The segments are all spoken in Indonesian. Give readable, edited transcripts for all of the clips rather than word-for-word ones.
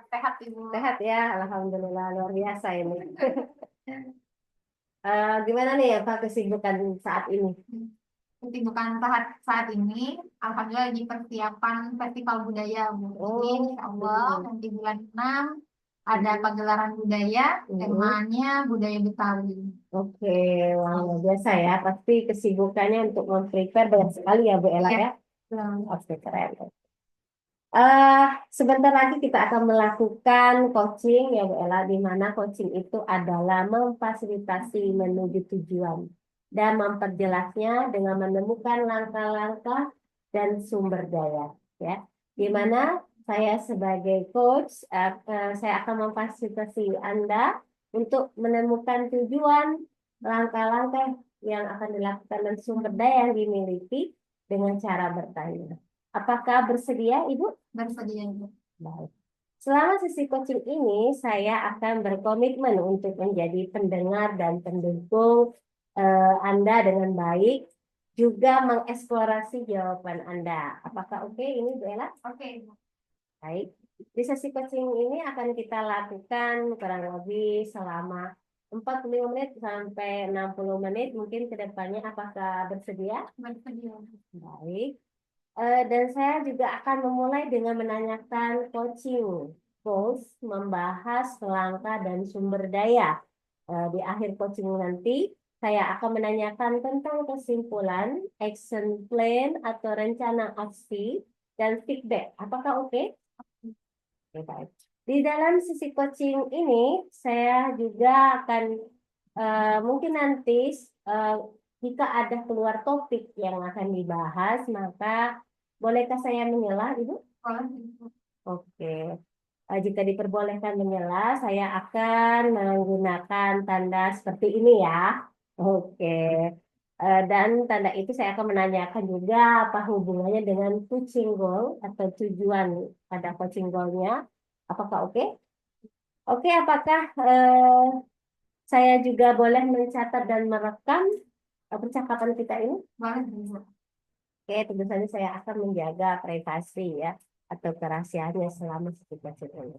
sehat Ibu. Sehat ya, Alhamdulillah luar biasa ini. Gimana nih Pak kesibukan saat ini? Kesibukan saat ini, Alhamdulillah lagi persiapan Festival Budaya Bu. Jadi Oh, Insya Allah nanti bulan 6 ada pagelaran budaya, temanya budaya Betawi. oke, wah luar biasa ya. Pasti kesibukannya untuk memprepare banyak sekali ya Bu Ella Iya. ya. Betul. Oke, keren. Eh, Sebentar lagi kita akan melakukan coaching ya Bu Ella, di mana coaching itu adalah memfasilitasi menuju tujuan dan memperjelasnya dengan menemukan langkah-langkah dan sumber daya ya. Di mana saya sebagai coach saya akan memfasilitasi Anda untuk menemukan tujuan, langkah-langkah yang akan dilakukan dan sumber daya yang dimiliki dengan cara bertanya. Apakah bersedia, Ibu? Bersedia Ibu. Baik. Selama sesi coaching ini, saya akan berkomitmen untuk menjadi pendengar dan pendukung Anda dengan baik, juga mengeksplorasi jawaban Anda. Apakah oke ini, Bu Ella? Oke Ibu. Baik. Di sesi coaching ini akan kita lakukan kurang lebih selama 45 menit sampai 60 menit mungkin ke depannya. Apakah bersedia? Bersedia. Baik. Dan saya juga akan memulai dengan menanyakan coaching goals, membahas langkah dan sumber daya. Di akhir coaching nanti, saya akan menanyakan tentang kesimpulan, action plan atau rencana aksi, dan feedback. Apakah oke? Oke, baik. Di dalam sesi coaching ini, saya juga akan mungkin nanti eh, jika ada keluar topik yang akan dibahas, maka bolehkah saya menyelah, Ibu? Boleh Ibu. Oke. Jika diperbolehkan menyelah, saya akan menggunakan tanda seperti ini ya. Oke. Dan tanda itu saya akan menanyakan juga apa hubungannya dengan coaching goal atau tujuan pada coaching goalnya. Apakah oke? Oke, apakah saya juga boleh mencatat dan merekam percakapan kita ini? Boleh Ibu. Oke, tentu saja saya akan menjaga privasi ya atau kerahasiaannya selama situasi ini.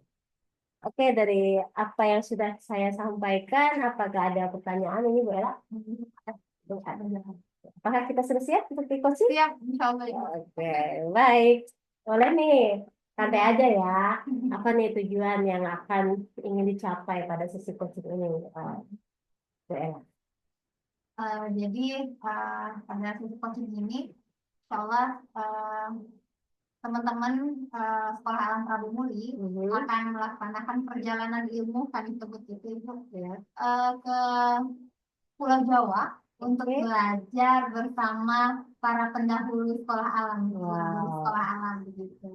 Oke, dari apa yang sudah saya sampaikan, apakah ada pertanyaan ini, Bu Ella? Apakah kita sudah siap untuk coaching? Siap, Insya Allah Ibu. Oke, baik. Boleh nih, santai aja ya. Apa nih tujuan yang akan ingin dicapai pada sesi coaching ini, Bu Ella? Jadi pada sesi coaching ini, Insya Allah teman-teman Sekolah Alam Prabu Muli akan melaksanakan perjalanan ilmu kami sebut itu Ya. ke Pulau Jawa untuk Oke. belajar bersama para pendahulu sekolah alam, guru Wow. sekolah alam begitu.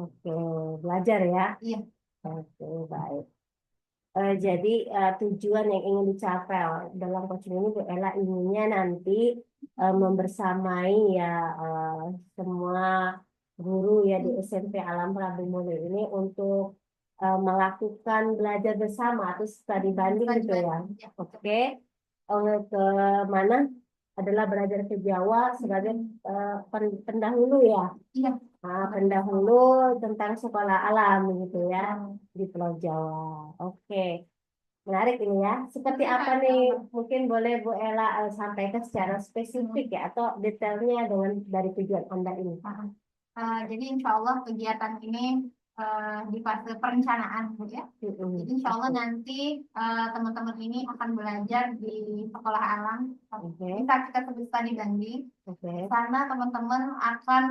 Oke, belajar ya. Iya, Oke, baik. Jadi tujuan yang ingin dicapai dalam coaching ini Bu Ella inginnya nanti membersamai ya eh, semua guru ya di SMP Alam Prabu Muli ini untuk melakukan belajar bersama atau studi banding tadi gitu ya. Bandung. Ya. Oke, ke mana adalah belajar ke Jawa sebagai pendahulu ya. Iya, Pendahulu tentang sekolah alam gitu ya di Pulau Jawa. Oke, menarik ini ya. Seperti apa nih? Mungkin boleh Bu Ella sampaikan secara spesifik ya atau detailnya dengan dari tujuan Anda ini. Jadi insya Allah kegiatan ini di fase perencanaan, Bu ya. Jadi insya Allah nanti teman-teman ini akan belajar di sekolah alam. Bisa kita sebut tadi banding. Di sana teman-teman akan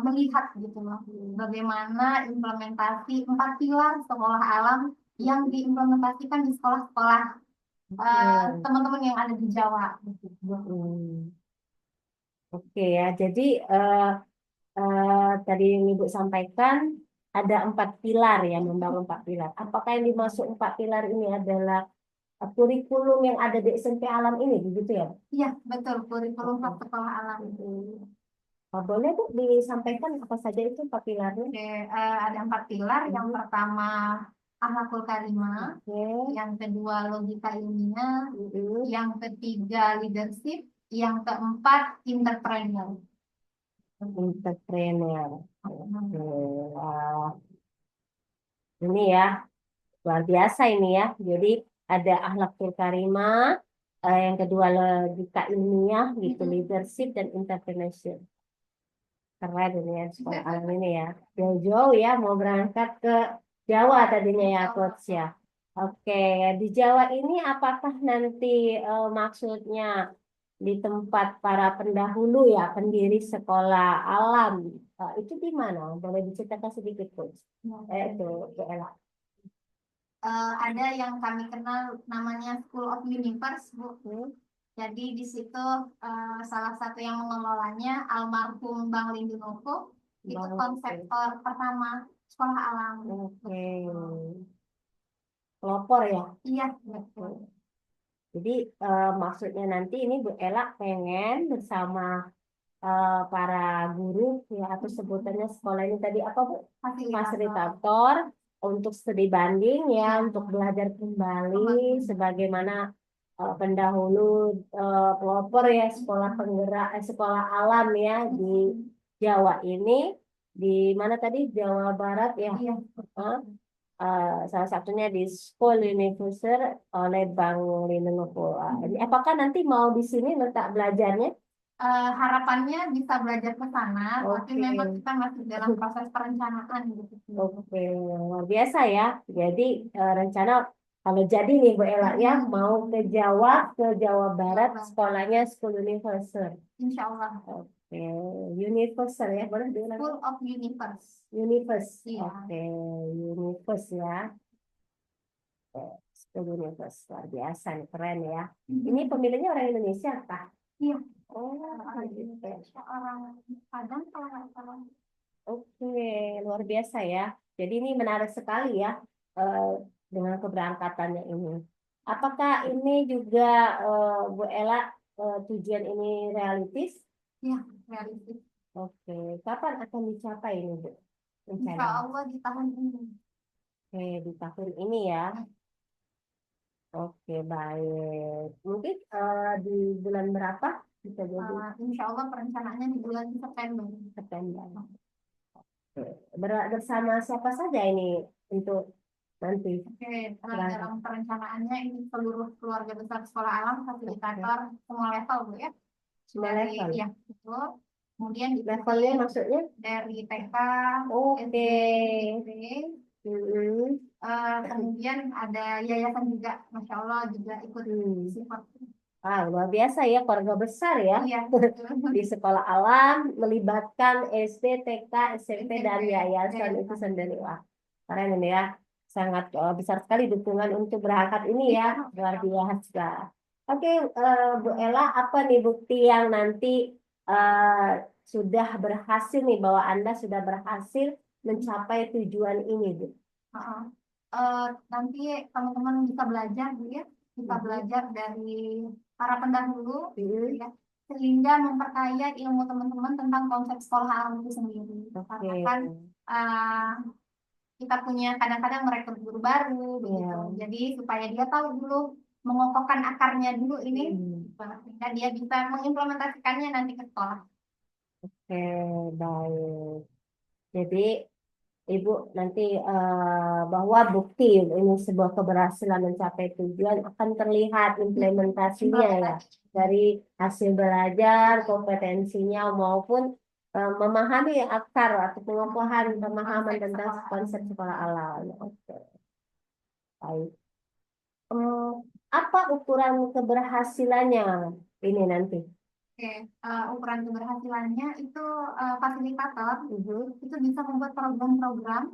melihat gitu loh, bagaimana implementasi 4 pilar sekolah alam yang diimplementasikan di sekolah-sekolah teman-teman yang ada di Jawa. Oke ya, jadi tadi yang Ibu sampaikan ada 4 pilar ya, membangun 4 pilar. Apakah yang dimaksud 4 pilar ini adalah kurikulum yang ada di SMP Alam ini, begitu ya? Iya, betul. Kurikulum sekolah alam. Boleh Bu disampaikan apa saja itu 4 pilarnya? Oke, ada 4 pilar. Yang pertama akhlakul karimah, yang kedua logika ilmiah, yang ketiga leadership, yang keempat entrepreneur. Entrepreneur. Oke, Ini ya, luar biasa ini ya. Jadi ada akhlakul karimah, yang kedua logika ilmiah gitu, leadership dan entrepreneurship. Keren ini ya sekolah alam ini ya. Jauh-jauh ya mau berangkat ke Jawa tadinya ya coach ya. Oke, di Jawa ini apakah nanti maksudnya di tempat para pendahulu ya pendiri sekolah alam itu di mana? Boleh diceritakan sedikit coach? Itu Bu Ella. Ada yang kami kenal namanya School of Universe, Bu. Hmm? Jadi di situ salah satu yang mengelolanya almarhum Bang Lindunoko, itu Bang, konseptor pertama sekolah alam. oke. Pelopor ya. Iya, betul. Jadi maksudnya nanti ini Bu Ella pengen bersama para guru ya atau sebutannya sekolah ini tadi apa Bu? Fasilitator untuk studi banding ya, untuk belajar kembali sebagaimana pendahulu pelopor ya sekolah penggerak sekolah alam ya di Jawa ini di mana tadi Jawa Barat ya. Iya. Salah satunya di School Universer oleh Bang Linonovo. Ini apakah nanti mau di sini letak belajarnya? Harapannya bisa belajar ke sana, tapi Oke. memang kita masih dalam proses perencanaan gitu. Oke, luar biasa ya. Jadi rencana kalau jadi nih Bu Ella ya mau ke Jawa Barat, sekolahnya School Universer. Insya Allah. Oke, Universer ya, boleh bilang? School of Universe. Universe. Iya. Oke, Universe ya. School Universe luar biasa nih, keren ya. Ini pemilihnya orang Indonesia kah? Iya. Oh, Orang gitu. Indonesia, orang Padang kalau nggak salah. Oke, luar biasa ya. Jadi ini menarik sekali ya dengan keberangkatannya ini. Apakah ini juga Bu Ella tujuan ini realistis? Iya, realistis. Oke, kapan akan dicapai ini Bu? Insya Rencananya? Allah di tahun ini. Oke, di tahun ini ya. Oke, baik. Mungkin di bulan berapa bisa jadi Insya Allah perencanaannya di bulan September. September. Bersama siapa saja ini untuk nanti? Oke, dalam perencanaannya ini seluruh keluarga besar sekolah alam, fasilitator, semua level Bu ya. Semua Dari, level? ya, betul. Kemudian Levelnya maksudnya? dari TK, Oke. SD, SMP. Kemudian ada yayasan juga, Masya Allah juga ikut support. Luar biasa ya, keluarga besar ya. Iya. Di sekolah alam melibatkan SD, TK, SMP, dan yayasan itu sendiri. Wah, keren ini ya. Sangat besar sekali dukungan untuk berangkat ini ya. Luar biasa. Oke, Bu Ella, apa nih bukti yang nanti sudah berhasil nih, bahwa Anda sudah berhasil mencapai tujuan ini, Bu? Nanti teman-teman bisa belajar Bu ya. Bisa belajar dari para pendahulu ya, sehingga memperkaya ilmu teman-teman tentang konsep sekolah alam itu sendiri. Karena kan kita punya kadang-kadang mereka guru baru begitu. Jadi supaya dia tahu dulu mengokohkan akarnya dulu ini, sehingga dia bisa mengimplementasikannya nanti ke sekolah. Oke, baik. Jadi Ibu nanti bahwa bukti ini sebuah keberhasilan mencapai tujuan akan terlihat implementasinya ya dari hasil belajar, kompetensinya maupun memahami akar atau pengokohan pemahaman tentang konsep sekolah alam. Oke, baik. Apa ukuran keberhasilannya ini nanti? Oke, ukuran keberhasilannya itu fasilitator itu bisa membuat program-program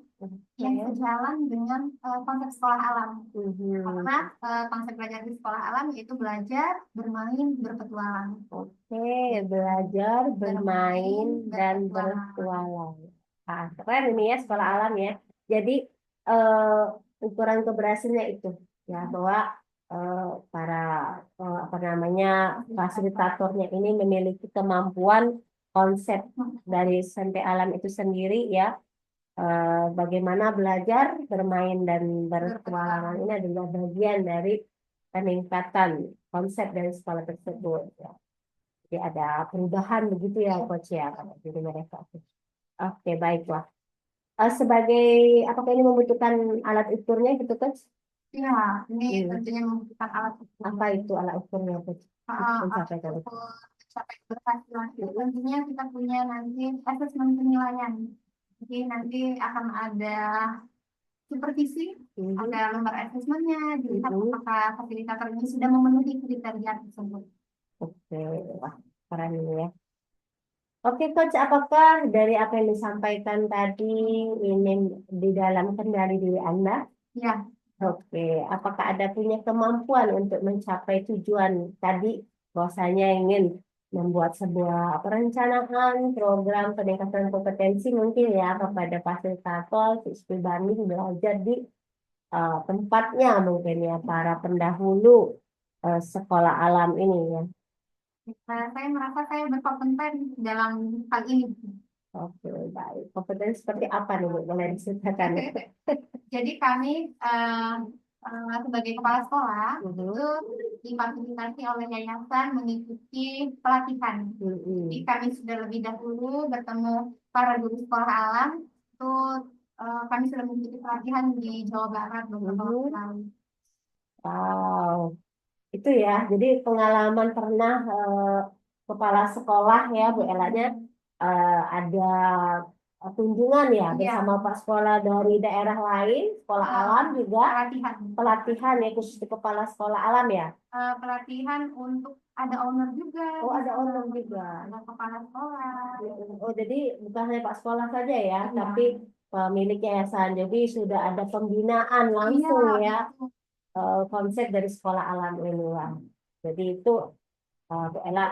yang sejalan dengan konsep sekolah alam. Karena konsep belajar di sekolah alam yaitu belajar, bermain, berpetualang. Oke, belajar, bermain, dan berpetualang. Keren ini ya sekolah alam ya. Jadi ukuran keberhasilannya itu ya bahwa para apa namanya fasilitatornya ini memiliki kemampuan konsep dari sampai alam itu sendiri ya. Bagaimana belajar, bermain, dan berpetualangan ini adalah bagian dari peningkatan konsep dari sekolah tersebut ya. Jadi ada perubahan begitu ya coach ya pada diri mereka. Oke, baiklah. Sebagai apakah ini membutuhkan alat ukurnya gitu Coach? Ya, ini Hmm. tentunya membutuhkan alat ukur. Apa itu alat ukurnya Coach? Alat Mencapai target. ukur mencapai keberhasilan itu tentunya kita punya nanti asesmen penilaian. Jadi nanti akan ada supervisi, Mhm. ada lembar asesmennya, dilihat Mhm. apakah fasilitator ini sudah memenuhi kriteria tersebut. Oke, wah keren ini ya. Oke Coach, apakah dari apa yang disampaikan tadi ini di dalam kendali diri Anda? Ya, Oke, apakah ada punya kemampuan untuk mencapai tujuan tadi, bahwasanya ingin membuat sebuah perencanaan program peningkatan kompetensi mungkin ya kepada fasilitator, siswi banding belajar di tempatnya mungkin ya para pendahulu sekolah alam ini ya. saya merasa saya berkompeten dalam hal ini. Oke, baik. Kompetensi seperti apa nih Bu? Boleh diceritakan ya? Jadi kami sebagai kepala sekolah itu Mhm. difasilitasi oleh yayasan mengikuti pelatihan. Jadi Mhm. kami sudah lebih dahulu bertemu para guru sekolah alam itu kami sudah mengikuti pelatihan di Jawa Barat beberapa waktu Mhm. lalu. Wow. Itu ya, jadi pengalaman pernah kepala sekolah ya Bu Elanya ada kunjungan ya Iya, bersama Pak sekolah dari daerah lain, sekolah alam juga pelatihan. pelatihan ya khusus di kepala sekolah alam ya. Pelatihan untuk ada owner juga Oh di ada sana, owner juga. ada kepala sekolah. Oh jadi bukan hanya Pak sekolah saja ya, Iya, tapi pemilik yayasan. Jadi sudah ada pembinaan iya, langsung ya betul. konsep dari sekolah alam ini lah. Jadi itu Bu Ella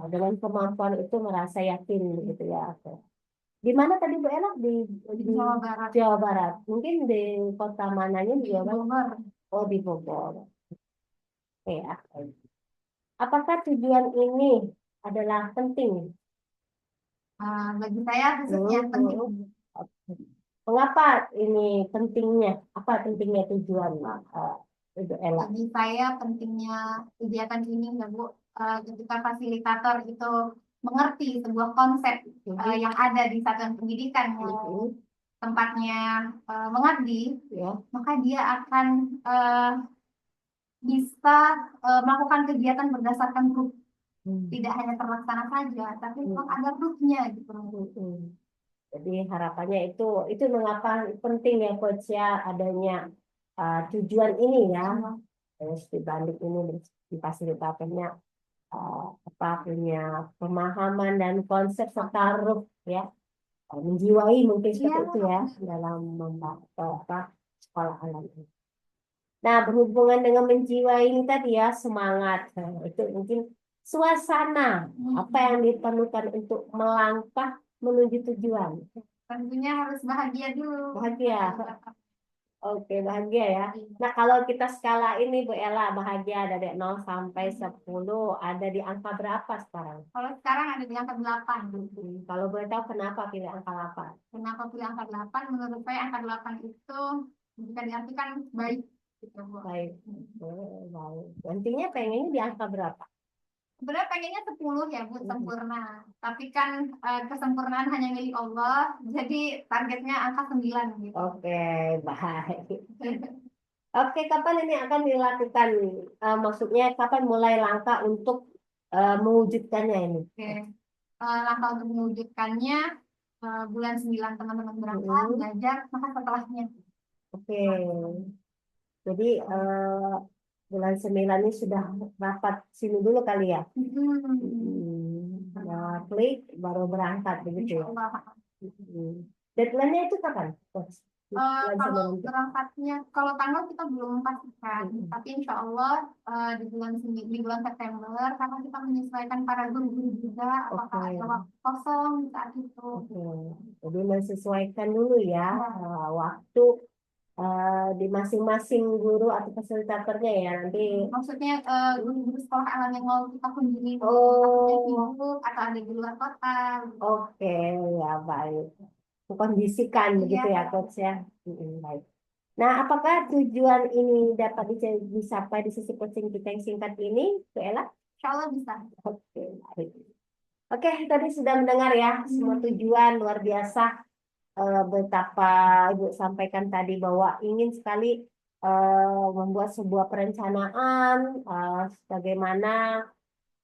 dengan kemampuan itu merasa yakin gitu ya. Oke. Di mana tadi Bu Ella Di di Jawa Barat, Jawa Barat. Mungkin di kota mananya di di Jawa Barat? Bogor. Oh di Bogor. Ya. Apakah tujuan ini adalah penting? Bagi saya khususnya Hmm, penting. hmm. Oke. Mengapa ini pentingnya? Apa pentingnya tujuan Bu Ella? Bagi saya pentingnya kegiatan ini ya Bu, ketika fasilitator itu mengerti sebuah konsep Mhm, yang ada di satuan pendidikan yang mhm, tempatnya mengabdi, ya. maka dia akan bisa melakukan kegiatan berdasarkan grup, Hmm, tidak hanya terlaksana saja, tapi memang hmm, ada grupnya gitu. hmm. Jadi harapannya itu mengapa penting ya Coach ya adanya tujuan ini ya. Terus dibanding ini di fasilitatornya apa punya pemahaman dan konsep serta ruh ya menjiwai mungkin Iya, seperti itu ya dalam apa sekolah alam ini. Nah berhubungan dengan menjiwai ini tadi ya semangat. Nah, itu mungkin suasana apa yang diperlukan untuk melangkah menuju tujuan. tentunya harus bahagia dulu. Bahagia. Oke, bahagia ya. Nah, kalau kita skala ini Bu Ella, bahagia dari 0 sampai 10 ada di angka berapa sekarang? Kalau sekarang ada di angka 8. Kalau boleh tahu kenapa pilih angka 8? Kenapa pilih angka 8? Menurut saya angka 8 itu bisa diartikan baik gitu, Bu. Baik. Baik. Nantinya pengennya di angka berapa? Sebenarnya pengennya 10 ya, Bu, Mhm. sempurna. Tapi kan kesempurnaan hanya milik Allah, jadi targetnya angka 9 gitu. Oke, baik. Oke, kapan ini akan dilakukan? Maksudnya kapan mulai langkah untuk mewujudkannya ini? Oke. Langkah untuk mewujudkannya bulan 9 teman-teman berangkat Mhm. belajar, maka setelahnya. Oke. Jadi bulan 9 ini sudah rapat sini dulu kali ya. Nah, klik baru berangkat begitu Insya ya. Allah. Hmm. Deadline-nya itu kapan? Coach? Bulan Kalau 9 itu. berangkatnya, kalau tanggal kita belum pastikan, Hmm. tapi insya Allah di bulan September, karena kita menyesuaikan para guru-guru juga, apakah ada Oke. waktu kosong saat itu. Oke. Jadi menyesuaikan dulu ya Ya, waktu di masing-masing guru atau fasilitatornya ya nanti. maksudnya guru-guru sekolah alam yang mau kita kunjungi, takutnya Oh, sibuk atau ada di luar kota. oke ya baik. Kondisikan begitu Iya, ya coach ya. Baik. Nah, apakah tujuan ini dapat dicapai di sisi coaching kita yang singkat ini, Bu Ella? insya Allah bisa. Oke, baik. Oke, tadi sudah mendengar ya semua tujuan luar biasa betapa Ibu sampaikan tadi bahwa ingin sekali membuat sebuah perencanaan bagaimana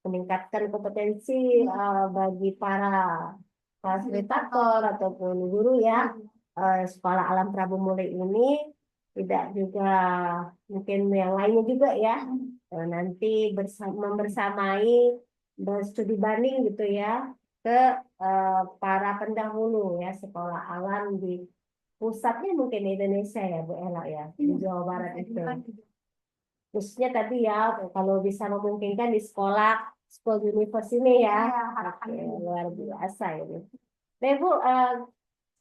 meningkatkan kompetensi bagi para fasilitator ataupun guru ya. Sekolah Alam Prabu Muli ini tidak juga mungkin yang lainnya juga ya. Nanti membersamai studi banding gitu ya ke para pendahulu ya sekolah alam di pusatnya mungkin di Indonesia ya Bu Ella ya di Jawa Barat itu. Khususnya tadi ya kalau bisa memungkinkan di sekolah school university ini ya. Oke, luar biasa ini. Nah, Ibu,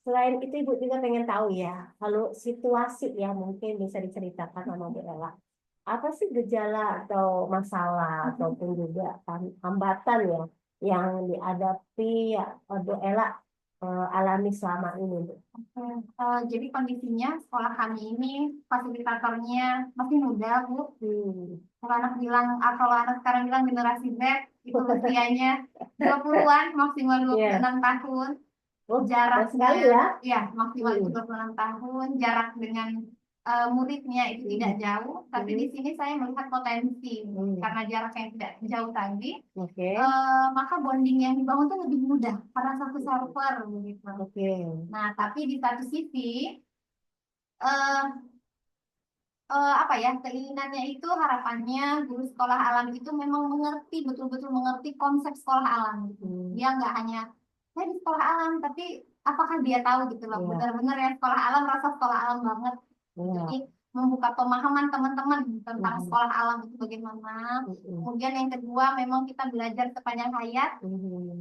selain itu Ibu juga pengen tahu ya, kalau situasi ya mungkin bisa diceritakan sama Bu Ella. Apa sih gejala atau masalah ataupun juga hambatan ya yang dihadapi ya Bu Ella alami selama ini, Bu? Oke, jadi kondisinya sekolah kami ini fasilitatornya masih muda, Bu. Kalau anak bilang, kalau anak sekarang bilang generasi Z, itu usianya 20-an, maksimal Iya. 26 tahun. Oh, ada Jaraknya, sekali ya. ya maksimal itu Hmm. 26 tahun. Jarak dengan muridnya itu tidak jauh, tapi di sini saya melihat potensi. Karena jarak yang tidak jauh tadi, Oke. maka bonding yang dibangun itu lebih mudah karena satu server begitu. Oke. Nah, tapi di satu sisi eh, apa ya, keinginannya itu, harapannya guru sekolah alam itu memang mengerti, betul-betul mengerti konsep sekolah alam gitu. Dia nggak hanya saya di sekolah alam, tapi apakah dia tahu gitu loh, Iya. benar-benar ya sekolah alam, rasa sekolah alam banget. Iya. Jadi membuka pemahaman teman-teman tentang Mhm. sekolah alam itu bagaimana. Kemudian yang kedua, memang kita belajar sepanjang hayat,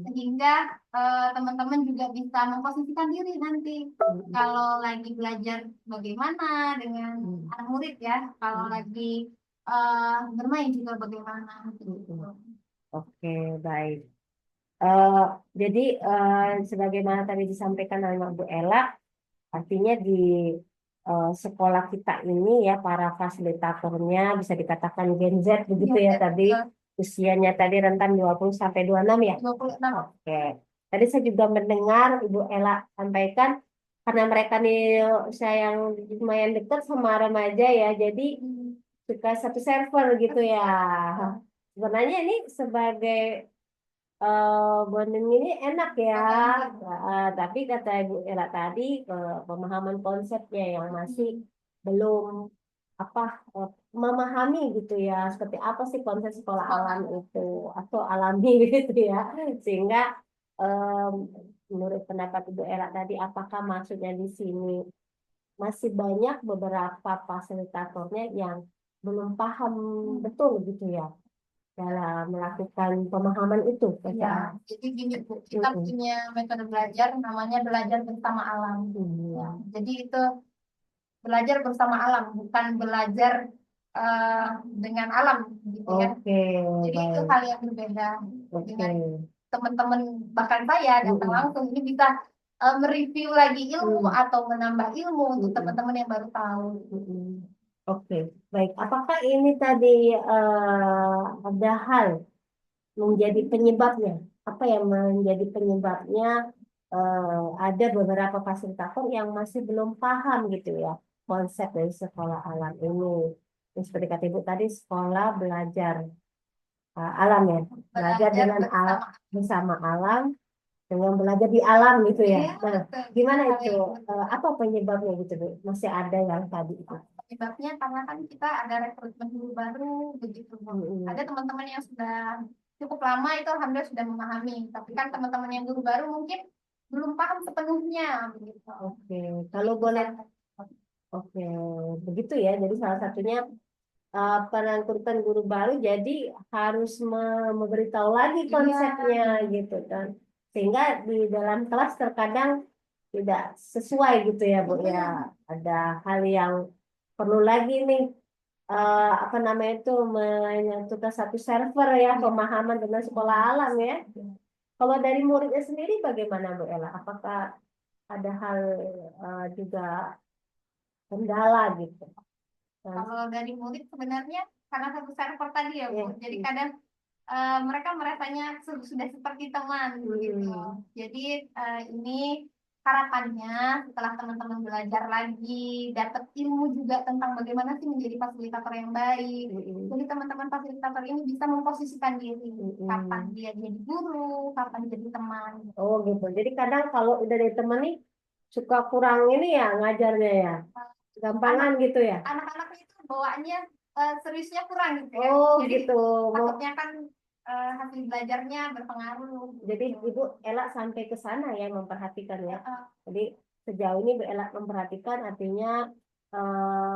sehingga teman-teman juga bisa memposisikan diri nanti kalau lagi belajar bagaimana dengan anak murid ya, kalau lagi bermain juga bagaimana gitu. Oke, baik. Eh, jadi sebagaimana tadi disampaikan oleh Bu Ella, artinya di sekolah kita ini ya para fasilitatornya bisa dikatakan Gen Z begitu ya tadi usianya tadi rentan 20 sampai 26 ya. 26. Oke. Tadi saya juga mendengar Ibu Ella sampaikan karena mereka nih usia yang lumayan dekat sama remaja ya, jadi suka satu server gitu ya. Sebenarnya ini sebagai bonding ini enak ya. Tapi kata Ibu Ella tadi pemahaman konsepnya yang masih belum apa memahami gitu ya seperti apa sih konsep sekolah alam itu atau alami gitu ya sehingga em, menurut pendapat Ibu Ella tadi apakah maksudnya di sini masih banyak beberapa fasilitatornya yang belum paham betul gitu ya dalam melakukan pemahaman itu. Ya, jadi gini Bu, kita punya metode belajar namanya belajar bersama alam. Ya, jadi itu belajar bersama alam, bukan belajar eh, dengan alam gitu ya. Oke, Jadi itu baik. hal yang berbeda Oke. dengan teman-teman, bahkan saya datang langsung ini bisa mereview lagi ilmu atau menambah ilmu untuk teman-teman yang baru tahu. Oke, baik. Apakah ini tadi ada hal menjadi penyebabnya? Apa yang menjadi penyebabnya ada beberapa fasilitator yang masih belum paham gitu ya konsep dari sekolah alam ini. Yang seperti kata Ibu tadi, sekolah belajar alam ya, belajar Belajar dengan bersama. bersama alam, dengan belajar di alam gitu ya. Iya, Nah, betul. gimana Hal itu? yang Apa penyebabnya gitu, Bu? Masih ada yang tadi itu. penyebabnya karena kan kita ada rekrutmen guru baru begitu Bu. Ada teman-teman yang sudah cukup lama itu alhamdulillah sudah memahami, tapi kan teman-teman yang guru baru mungkin belum paham sepenuhnya begitu. Oke, kalau boleh, oke, begitu ya. Jadi salah satunya perekrutan guru baru, jadi harus memberitahu lagi konsepnya gitu kan, sehingga di dalam kelas terkadang tidak sesuai gitu ya Bu ya. Ada hal yang perlu lagi nih apa namanya itu menyatukan satu server ya pemahaman dengan sekolah alam ya. Kalau dari muridnya sendiri bagaimana Bu Ella? Apakah ada hal juga kendala gitu? Kalau dari murid sebenarnya karena satu server tadi ya Bu, jadi kadang mereka merasanya sudah seperti teman gitu. Jadi ini harapannya setelah teman-teman belajar lagi, dapat ilmu juga tentang bagaimana sih menjadi fasilitator yang baik. Jadi teman-teman fasilitator ini bisa memposisikan diri, kapan Mm-mm. dia jadi guru, kapan jadi teman. Oh gitu. Jadi kadang kalau udah dari temen nih suka kurang ini ya ngajarnya ya, gampangan Anak gitu ya. anak-anaknya itu bawaannya seriusnya kurang gitu ya. Oh Jadi gitu. Mau takutnya kan hasil belajarnya berpengaruh jadi gitu. Ibu Ella sampai ke sana ya memperhatikan ya. Eh, Jadi sejauh ini Ibu Ella memperhatikan artinya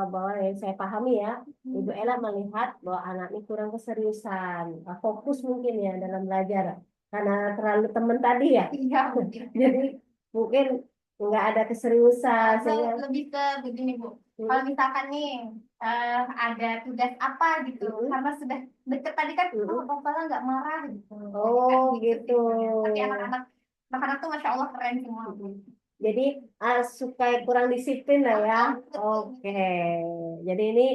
bahwa yang saya pahami ya, Ibu Ella melihat bahwa anak ini kurang keseriusan, fokus mungkin ya dalam belajar karena terlalu temen tadi ya. iya mungkin. Jadi mungkin nggak ada keseriusan sehingga Lebih ke begini Bu. Kalau mm, misalkan nih ada tugas apa gitu, mm, karena sudah deket tadi kan, oh mm. Bapaknya nggak marah gitu. Jadi Oh kan gitu gitu. sih sebenarnya. Tapi anak-anak tuh masya Allah keren semua Bu. Mm. Jadi suka kurang disiplin lah ya. Betul. Oke. Jadi ini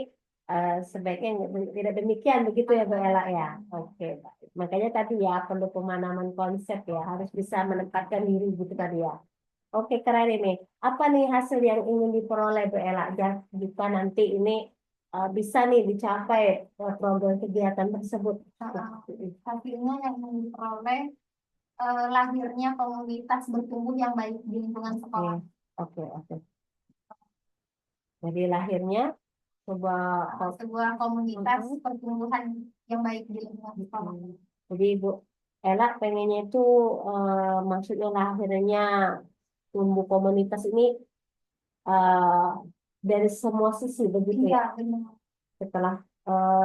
sebaiknya tidak demikian begitu ya Bu Ella ya. Oke. Baik. Makanya tadi ya perlu pemanaman konsep ya harus bisa menempatkan diri gitu tadi ya. Oke keren ini. Apa nih hasil yang ingin diperoleh Bu Ella? Jika nanti ini bisa nih dicapai program kegiatan tersebut. Hasilnya yang diperoleh lahirnya komunitas bertumbuh yang baik di lingkungan Oke, sekolah. oke, oke. Jadi lahirnya sebuah Sebuah komunitas Mm-mm. pertumbuhan yang baik di lingkungan sekolah. Mm. Jadi Ibu Ella pengennya itu maksudnya lahirnya tumbuh komunitas ini eh, dari semua sisi begitu Iya, ya benar. setelah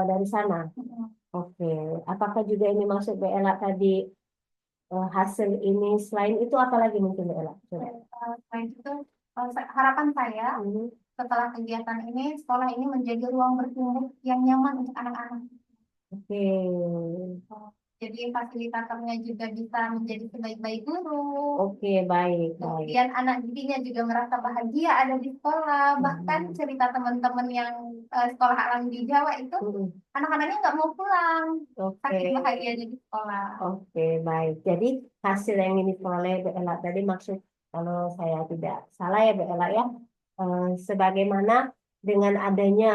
dari sana. Mm-mm. Oke, apakah juga ini maksud Bu Ella tadi hasil ini selain itu apa lagi mungkin Bu Ella? Coba. Selain itu, harapan saya Hmm. setelah kegiatan ini, sekolah ini menjadi ruang bertumbuh yang nyaman untuk anak-anak. Oke, Jadi fasilitatornya juga bisa menjadi sebaik-baik guru. oke, baik, baik. Kemudian anak didiknya juga merasa bahagia ada di sekolah. Bahkan Hmm. cerita teman-teman yang sekolah alam di Jawa itu, Hmm. anak-anaknya nggak mau pulang. Oke. Saking bahagianya di sekolah. Oke, baik. Jadi hasil yang ini diperoleh Bu Ella tadi maksud kalau saya tidak salah ya Bu Ella ya, sebagaimana dengan adanya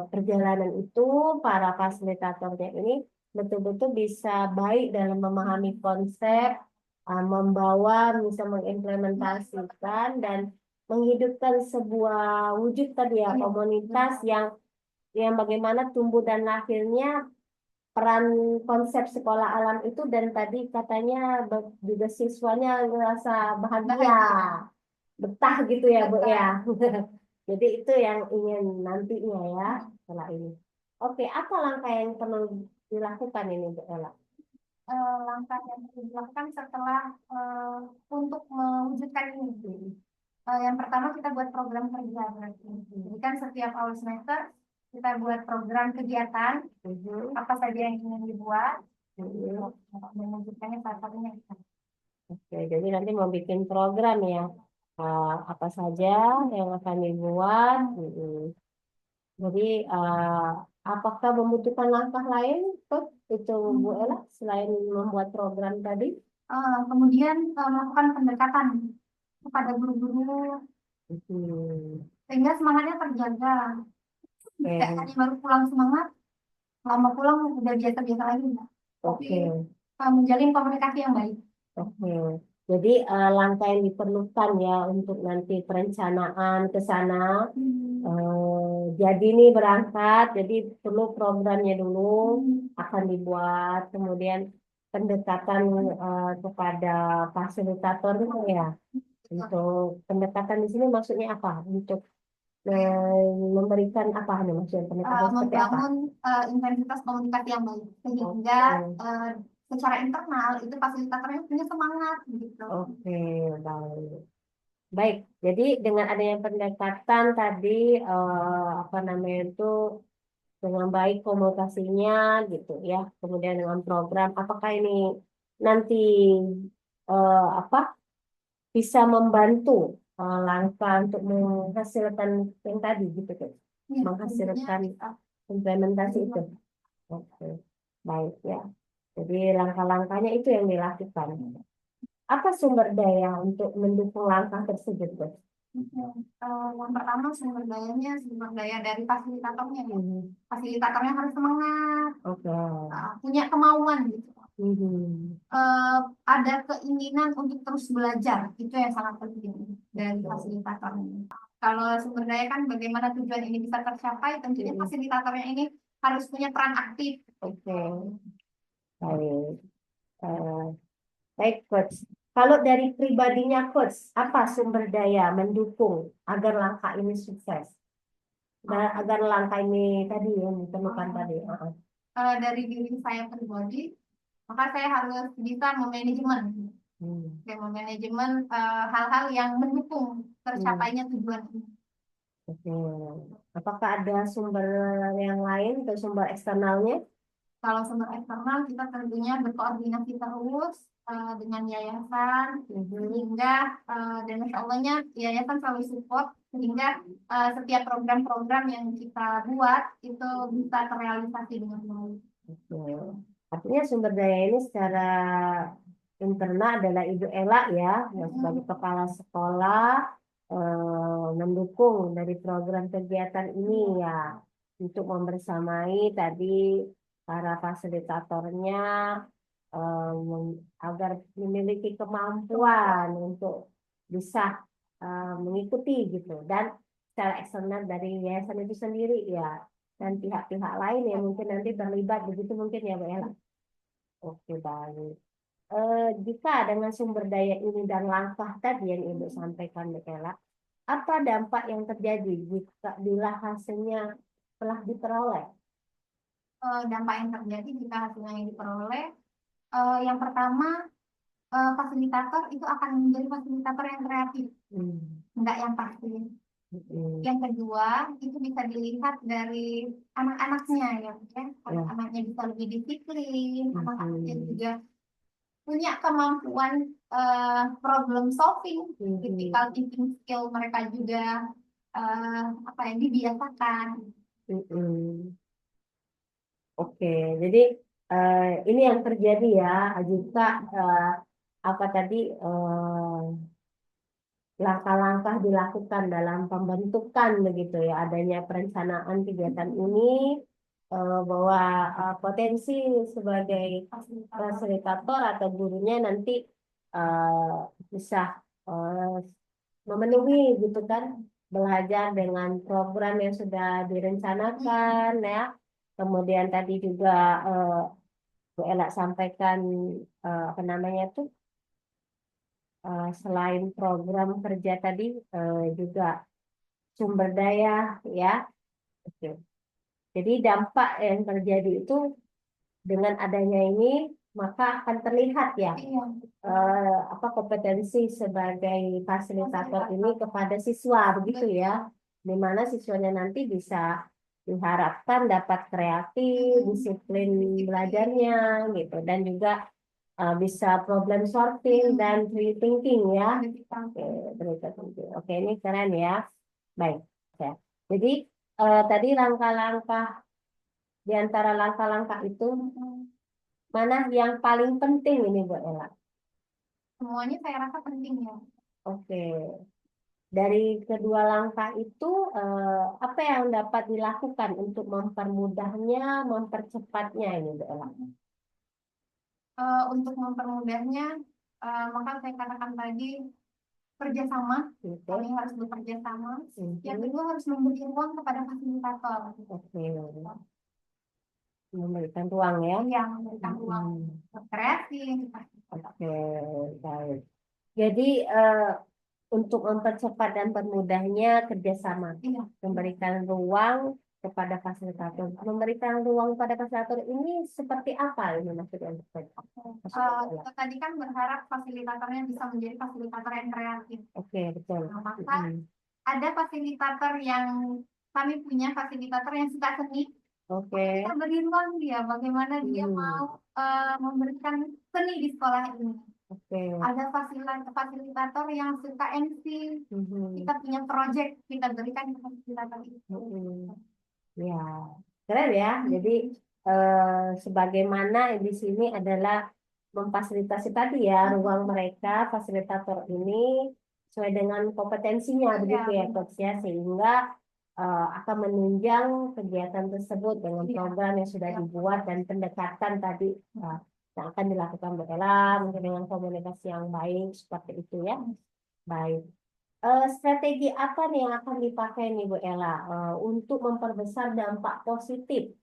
perjalanan itu para fasilitatornya ini betul-betul bisa baik dalam memahami konsep, membawa, bisa mengimplementasikan dan menghidupkan sebuah wujud tadi ya Iya, komunitas benar. yang bagaimana tumbuh dan lahirnya peran konsep sekolah alam itu dan tadi katanya juga siswanya ngerasa bahagia, Bahagia. betah gitu ya Bu ya. Betul. Jadi itu yang ingin nantinya ya setelah ini. Oke, apa langkah yang perlu dilakukan ini Bu Ella? Langkah yang harus dilakukan setelah untuk mewujudkan ini. Yang pertama kita buat program kerja berarti. Jadi kan setiap awal semester kita buat program kegiatan Mhm, apa saja yang ingin dibuat. mhm. Dan mewujudkannya salah satunya kita. Oke, jadi nanti mau bikin program ya. Apa saja yang akan dibuat. Mhm. Jadi apakah membutuhkan langkah lain Coach, itu Bu Ella selain membuat program tadi? Kemudian melakukan pendekatan kepada guru-guru Hmm, sehingga semangatnya terjaga. Tidak Oke, hanya baru pulang semangat, lama pulang udah biasa-biasa lagi. Tapi oke, menjalin komunikasi yang baik. oke. Jadi langkah yang diperlukan ya untuk nanti perencanaan ke sana. Jadi ini berangkat, jadi perlu programnya dulu akan dibuat, kemudian pendekatan kepada fasilitator itu ya. Untuk pendekatan di sini maksudnya apa? Untuk memberikan apa nih maksudnya pendekatan seperti apa? Membangun intensitas komunikasi yang baik sehingga Oke, secara internal itu fasilitatornya punya semangat gitu. oke, baik. Baik, jadi dengan adanya pendekatan tadi apa namanya itu dengan baik komunikasinya gitu ya. Kemudian dengan program, apakah ini nanti apa bisa membantu langkah untuk menghasilkan yang tadi gitu kan, Ya, tentunya menghasilkan bisa. implementasi itu. Oke, baik ya. Jadi langkah-langkahnya itu yang dilakukan. Apa sumber daya untuk mendukung langkah tersebut, Coach? Yang pertama sumber daya dari fasilitatornya ya. Hmm. Fasilitatornya harus semangat, Oke. punya kemauan gitu. Hmm. Eh, ada keinginan untuk terus belajar, itu yang sangat penting dari fasilitatornya. Kalau sumber daya kan bagaimana tujuan ini bisa tercapai, tentunya Hmm. fasilitatornya ini harus punya peran aktif. Oke. Baik. Eh, Baik, Coach. Kalau dari pribadinya Coach, apa sumber daya mendukung agar langkah ini sukses? Dan agar langkah ini tadi yang ditemukan tadi. Dari diri saya pribadi, maka saya harus bisa memanajemen, Hmm. dan memanajemen hal-hal yang mendukung Hmm. tercapainya tujuan ini. Oke. Apakah ada sumber yang lain atau sumber eksternalnya? Kalau sumber eksternal, kita tentunya berkoordinasi terus dengan yayasan, sehingga dan insya Allahnya yayasan selalu support, sehingga setiap program-program yang kita buat itu bisa terrealisasi dengan baik. Oke. Artinya sumber daya ini secara internal adalah Ibu Ela ya, yang sebagai kepala sekolah mendukung dari program kegiatan ini ya, untuk membersamai tadi para fasilitatornya agar memiliki kemampuan untuk bisa mengikuti gitu, dan secara eksternal dari yayasan itu sendiri ya, dan pihak-pihak lain yang mungkin nanti terlibat begitu mungkin ya Bu Ela. Oke, baik. Jika dengan sumber daya ini dan langkah tadi yang Ibu sampaikan Bu Ela, apa dampak yang terjadi jika bila hasilnya telah diperoleh? Dampak yang terjadi jika hasilnya yang diperoleh, yang pertama, fasilitator itu akan menjadi fasilitator yang kreatif, Hmm. enggak yang pasti. Hmm. Yang kedua, itu bisa dilihat dari anak-anaknya ya, kan? Ya. Anak-anaknya bisa lebih disiplin, anak-anaknya Hmm. juga punya kemampuan problem solving, critical thinking skill mereka juga apa yang dibiasakan. Hmm. Oke, jadi ini yang terjadi ya jika apa tadi langkah-langkah dilakukan dalam pembentukan begitu ya, adanya perencanaan kegiatan ini, bahwa potensi sebagai fasilitator atau gurunya nanti eh, bisa eh, memenuhi gitu kan, belajar dengan program yang sudah direncanakan ya. Kemudian tadi juga eh, Bu Ela sampaikan apa namanya tuh, selain program kerja tadi juga sumber daya ya. Oke. Jadi dampak yang terjadi itu dengan adanya ini maka akan terlihat ya Iya, apa kompetensi sebagai fasilitator ini kepada siswa begitu ya, di mana siswanya nanti bisa diharapkan dapat kreatif, disiplin belajarnya gitu, dan juga bisa problem solving dan free thinking ya. Oke, critical thinking. Oke, ini keren ya. Baik. Oke. Jadi tadi langkah-langkah, di antara langkah-langkah itu mana yang paling penting ini Bu Ella? semuanya saya rasa penting ya. Oke. Dari kedua langkah itu apa yang dapat dilakukan untuk mempermudahnya, mempercepatnya ini Bu Ella? Untuk mempermudahnya, maka saya katakan tadi kerjasama, Gitu. kami harus bekerja sama. Yang Mhm. kedua harus memberi ruang kepada fasilitator. Oke. Memberikan ruang ya. Yang memberikan ruang berkreasi. Oke, baik. Jadi untuk mempercepat dan permudahnya kerjasama, Iya. memberikan ruang kepada fasilitator. Memberikan ruang pada fasilitator ini seperti apa ini maksudnya? Kita tadi kan berharap fasilitatornya bisa menjadi fasilitator yang kreatif. Oke, betul. Nah, maka ada fasilitator yang kami punya fasilitator yang suka seni. Oke. Kita beri ruang dia, bagaimana dia mau memberikan seni di sekolah ini. Oke. Ada fasilitator yang suka MC. Kita punya project, kita berikan ke fasilitator itu. Ya, keren ya. Jadi sebagaimana di sini adalah memfasilitasi tadi ya ruang mereka, fasilitator ini sesuai dengan kompetensinya begitu Iya, ya Coach ya, sehingga akan menunjang kegiatan tersebut dengan iya, program yang sudah iya. dibuat dan pendekatan tadi uh, yang akan dilakukan Bu Ella mungkin dengan komunikasi yang baik seperti itu ya. Baik. Strategi apa nih yang akan dipakai nih Bu Ella untuk memperbesar dampak positif?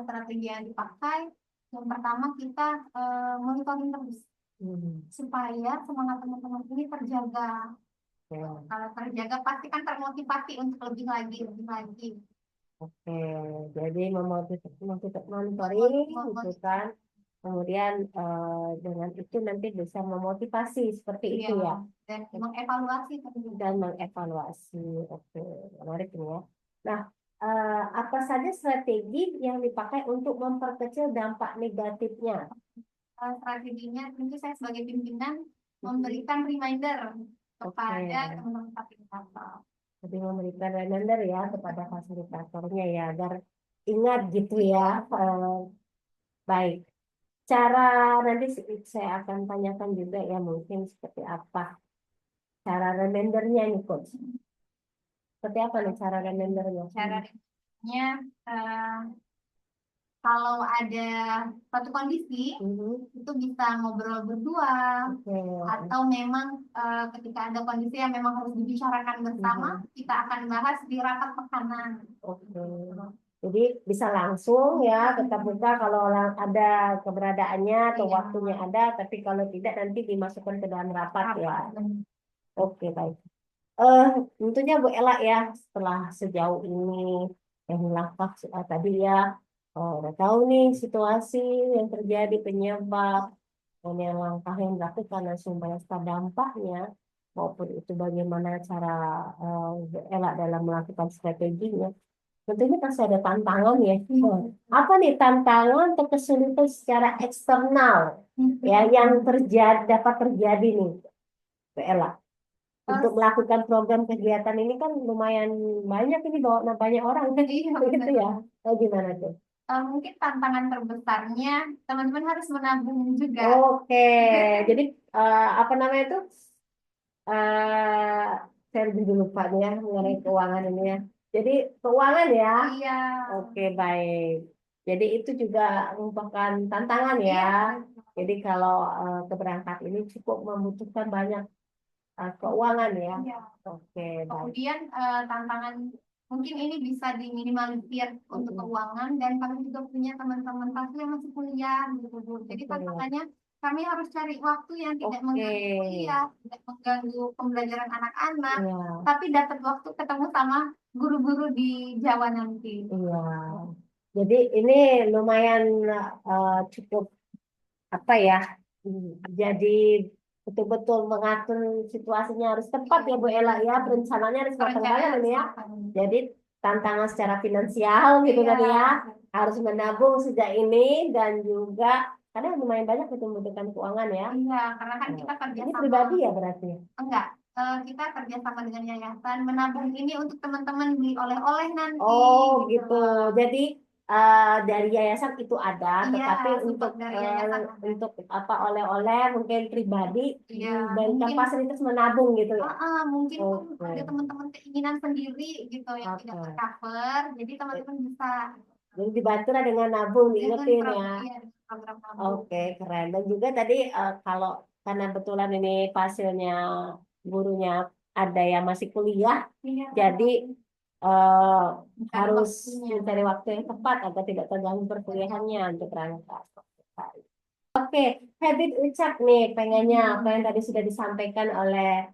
Strategi yang dipakai, yang pertama kita monitoring terus Hmm. supaya semangat teman-teman ini terjaga. Oke, Kalau terjaga pasti kan termotivasi untuk lebih lagi, lebih lagi. oke. Jadi monitoring gitu Memotivasi, kan. Kemudian dengan itu nanti bisa memotivasi seperti iya, itu ya. dan mengevaluasi tentunya. Dan mengevaluasi. Oke, menarik ini ya. Nah, apa saja strategi yang dipakai untuk memperkecil dampak negatifnya? Strateginya tentu saya sebagai pimpinan Mhm. memberikan reminder Oke, kepada teman-teman fasilitator. jadi memberikan reminder ya kepada fasilitatornya ya agar ingat gitu ya. Iya, Eh, baik, cara nanti saya akan tanyakan juga ya mungkin seperti apa cara remindernya nih coach. Seperti apa nih cara remindernya? caranya kalau ada suatu kondisi Mhm. itu bisa ngobrol berdua Oke. atau memang ketika ada kondisi yang memang harus dibicarakan bersama, Mhm. kita akan bahas di rapat pesanan. Oke. Jadi bisa langsung ya tetap buka kalau ada keberadaannya atau Iya, waktunya ada, tapi kalau tidak nanti dimasukkan ke dalam rapat ya. rapat. Oke, baik. Eh, tentunya Bu Ella ya, setelah sejauh ini yang langkah tadi ya, udah tahu nih situasi yang terjadi penyebab dan yang langkah yang dilakukan dan sumber dampaknya maupun itu bagaimana cara Bu Ella dalam melakukan strateginya. Tentunya pasti ada tantangan ya. Apa nih tantangan atau kesulitan secara eksternal ya yang dapat terjadi nih, Bu Ella? Untuk Terus, melakukan program kegiatan ini kan lumayan banyak ini bawa banyak orang kan iya begitu ya. benar. Gimana tuh? Mungkin tantangan terbesarnya teman-teman harus menabung juga. Oke, jadi apa namanya itu? eh saya jadi lupa nih ya mengenai keuangan ini ya. Jadi keuangan ya. Iya, Oke, baik. Jadi itu juga merupakan tantangan ya. iya, Jadi kalau keberangkat ini cukup membutuhkan banyak keuangan ya. iya. Oke, baik. Kemudian tantangan mungkin ini bisa diminimalisir untuk Mm-mm. keuangan dan kami juga punya teman-teman pasti yang masih kuliah gitu Bu. Jadi Oke. tantangannya kami harus cari waktu yang tidak Oke. mengganggu kuliah, tidak mengganggu pembelajaran anak-anak, Iya. tapi dapat waktu ketemu sama guru-guru di Jawa nanti. Iya. Jadi ini lumayan cukup apa ya? Jadi betul-betul mengatur situasinya harus tepat Iya, ya Bu Ella benar. ya. Perencanaannya harus matang banget Perencanaan ini harus ya. matang. Jadi tantangan secara finansial gitu Iya, kan ya. Harus menabung sejak ini dan juga karena lumayan banyak itu membutuhkan keuangan ya. iya, karena kan Nah, kita kerja ini sama. pribadi ya berarti. Enggak, kita kerjasama dengan yayasan menabung ini untuk teman-teman beli oleh-oleh nanti Oh gitu gitu. loh. Jadi dari yayasan itu ada, Iya, tetapi support dari yayasan ada. untuk apa oleh-oleh mungkin pribadi Iya, diberikan mungkin fasilitas menabung gitu ya. mungkin pun Oke. ada teman-teman keinginan sendiri gitu yang tidak Oke. tercover, jadi teman-teman bisa Jadi dibantu lah dengan nabung dengan diingetin ya. program iya, dengan program nabung. Oke, keren. Dan juga tadi kalau karena betulan ini hasilnya gurunya ada yang masih kuliah, Iya, jadi eh, mencari harus waktunya. mencari waktu yang tepat agar tidak terganggu perkuliahannya untuk berangkat. Oke, habit ucap nih pengennya apa yang tadi sudah disampaikan oleh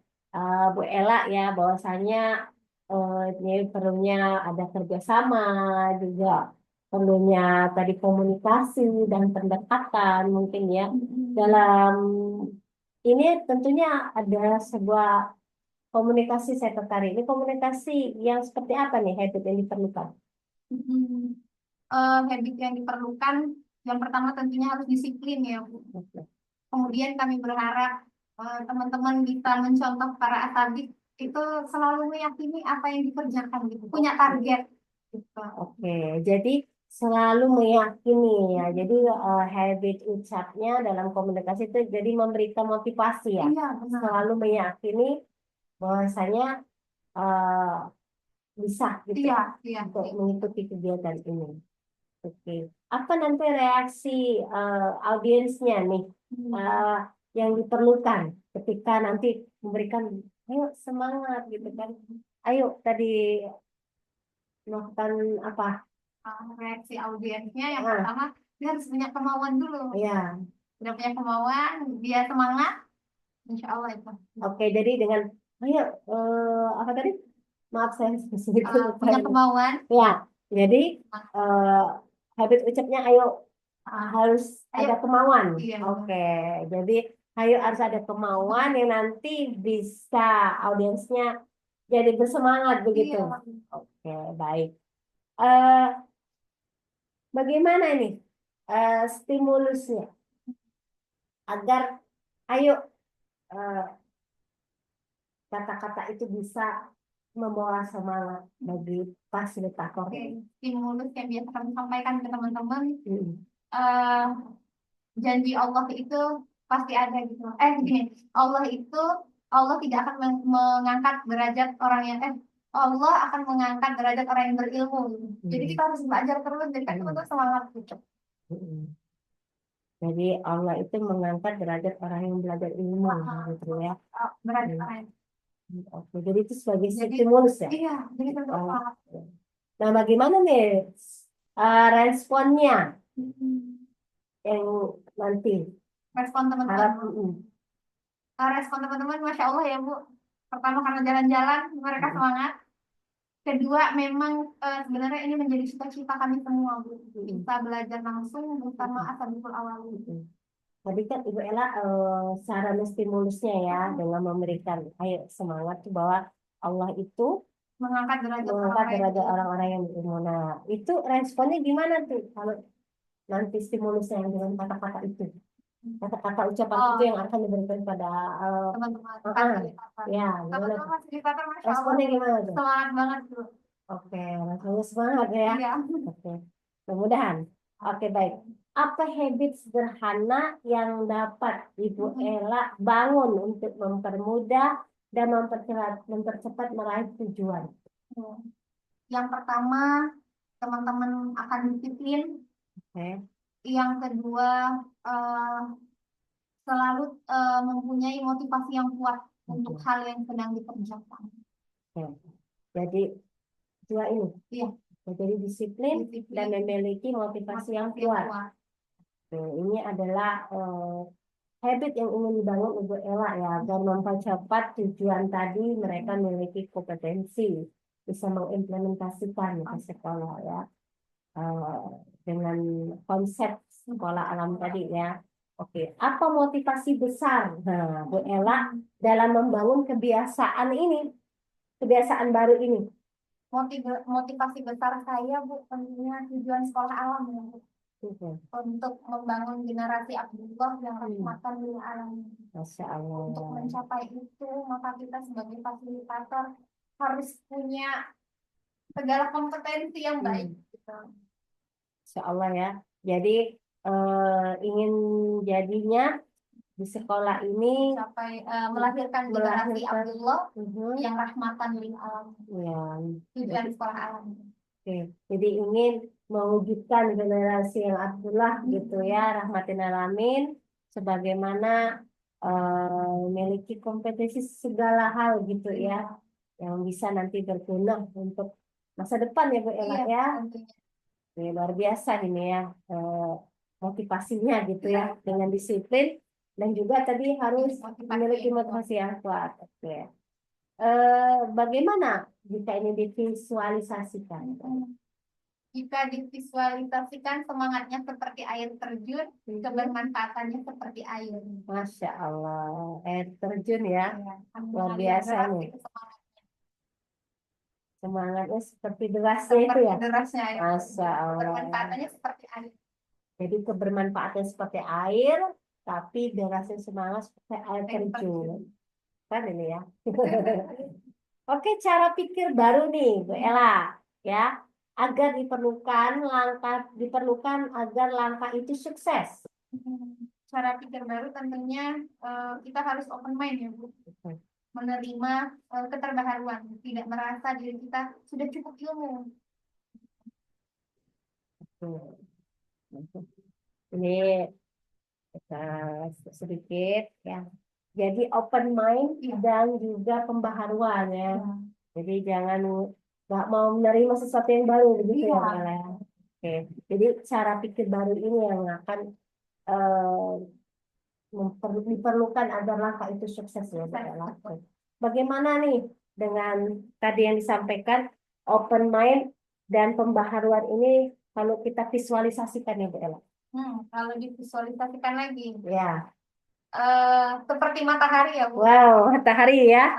Bu Ella ya bahwasanya ini perlunya ada kerjasama juga perlunya tadi komunikasi dan pendekatan mungkin ya dalam ini tentunya ada sebuah komunikasi saya tertarik ini komunikasi yang seperti apa nih habit yang diperlukan. Mm, habit yang diperlukan yang pertama tentunya harus disiplin ya Bu. Oke. Kemudian kami berharap teman-teman bisa mencontoh para asabik itu selalu meyakini apa yang dikerjakan gitu, punya target gitu. Oke, jadi selalu meyakini ya. Jadi habit ucapnya dalam komunikasi itu jadi memberikan motivasi ya. Iya, benar. Selalu meyakini bahwasanya eh, bisa gitu Iya, iya. untuk mengikuti kegiatan ini. Oke. Apa nanti reaksi audiensnya nih eh, yang diperlukan ketika nanti memberikan, ayo semangat gitu kan. Ayo tadi melakukan apa? Reaksi audiensnya yang Ah, pertama, dia harus punya kemauan dulu. ya. Udah punya kemauan, dia semangat, insya Allah itu. Oke, jadi dengan ayo apa tadi? Maaf saya sedikit lupa Punya ini. kemauan, Ya, jadi eh, habit ucapnya ayo ah, harus ayo, ada kemauan. iya, Oke, jadi ayo harus ada kemauan yang nanti bisa audiensnya jadi bersemangat begitu. iya. Oke, baik. Eh, Bagaimana ini stimulusnya agar ayo eh, kata-kata itu bisa membawa semangat bagi fasilitator Oke, ini. stimulus yang biasa kami sampaikan ke teman-teman, Hmm. eh, janji Allah itu pasti ada gitu. Gini, Allah itu Allah tidak akan mengangkat derajat orang yang Allah akan mengangkat derajat orang yang berilmu gitu. Jadi kita harus belajar terus, jadi kan teman-teman semangat gitu. Hmm. Jadi Allah itu mengangkat derajat orang yang belajar ilmu, gitu ya. Derajat Hmm. orang yang. Oke, jadi itu sebagai Jadi stimulus ya. iya, jadi tentu Oh. semangat. Nah, bagaimana nih responnya Hmm. yang nanti Respon harap? teman-teman. Respon teman-teman, Masya Allah ya Bu. Pertama karena jalan-jalan, mereka semangat. Kedua, memang sebenarnya ini menjadi cita-cita kami semua, Bu. Bisa belajar langsung bersama Ashabul Awali. Tadi kan Ibu Ella cara menstimulusnya ya dengan memberikan ayo semangat tuh bahwa Allah itu Mengangkat derajat mengangkat orang-orang yang derajat berilmu. orang-orang yang berilmu. Nah, itu responnya gimana tuh kalau nanti stimulusnya yang dengan kata-kata itu? Kata-kata ucapan itu yang akan diberikan pada Teman-teman uh, uh, fasilitator. ya gimana Teman-teman tuh? fasilitator, Masya Allah, Responnya gimana tuh? semangat banget, Bu. Oke, rasanya semangat ya. Iya. Oke, mudah-mudahan. Oke, baik. Apa habit sederhana yang dapat Ibu Ella bangun untuk mempermudah dan mempercepat meraih tujuan? Yang pertama, teman-teman akan disiplin. Oke, Yang kedua, eh, selalu mempunyai motivasi yang kuat untuk hal yang sedang dikerjakan. oke. Jadi dua ini. Iya, Jadi disiplin dan memiliki motivasi yang kuat. Oke, ini adalah habit yang ingin dibangun Ibu Ella ya, agar mempercepat tujuan tadi mereka memiliki kompetensi bisa mengimplementasikan ke sekolah ya. Eh, dengan konsep sekolah alam tadi ya. Oke, apa motivasi besar Bu Ella dalam membangun kebiasaan ini, kebiasaan baru ini? Motivasi besar saya, Bu, tentunya tujuan sekolah alam ya, Bu. Oke. Untuk membangun generasi Abdullah yang rahmatan lil alamin. Masya Allah. Untuk mencapai itu, maka kita sebagai fasilitator harus punya segala kompetensi yang baik. Gitu. Masya Allah ya. Jadi ingin jadinya di sekolah ini sampai melahirkan generasi Abdullah yang rahmatan lil alamin. Ya. Tujuan sekolah alam. Oke. Jadi ingin mewujudkan generasi yang Abdullah gitu ya, rahmatin alamin, sebagaimana memiliki kompetensi segala hal gitu ya, yang bisa nanti berguna untuk masa depan ya Bu Ella ya. Oke, luar biasa ini ya motivasinya gitu ya, dengan disiplin dan juga tadi harus memiliki motivasi yang kuat. Oke. Bagaimana jika ini divisualisasikan? Jika divisualisasikan semangatnya seperti air terjun, kebermanfaatannya seperti air. Masya Allah, air terjun ya, luar biasa nih. Semangatnya seperti derasnya itu ya. Derasnya ya. Masya Allah. Kebermanfaatannya seperti air. Jadi kebermanfaatnya seperti air, tapi derasnya semangat seperti air terjun. Kan ini ya. Oke, cara pikir baru nih, Bu Ella, ya. agar diperlukan agar langkah itu sukses. Cara pikir baru tentunya kita harus open mind ya Bu, menerima keterbaharuan, tidak merasa diri kita sudah cukup ilmu. Ini sedikit ya. Jadi open mind Iya. dan juga pembaharuan ya. Ya. Jadi jangan nggak mau menerima sesuatu yang baru begitu ya, Iya. Bella ya. Oke. Jadi cara pikir baru ini yang akan eh, diperlukan agar langkah itu sukses ya, Bella. Oke. Bagaimana nih dengan tadi yang disampaikan open mind dan pembaharuan ini kalau kita visualisasikan ya, Bella? Kalau divisualisasikan lagi, Ya. seperti matahari ya Bu. Wow, matahari ya.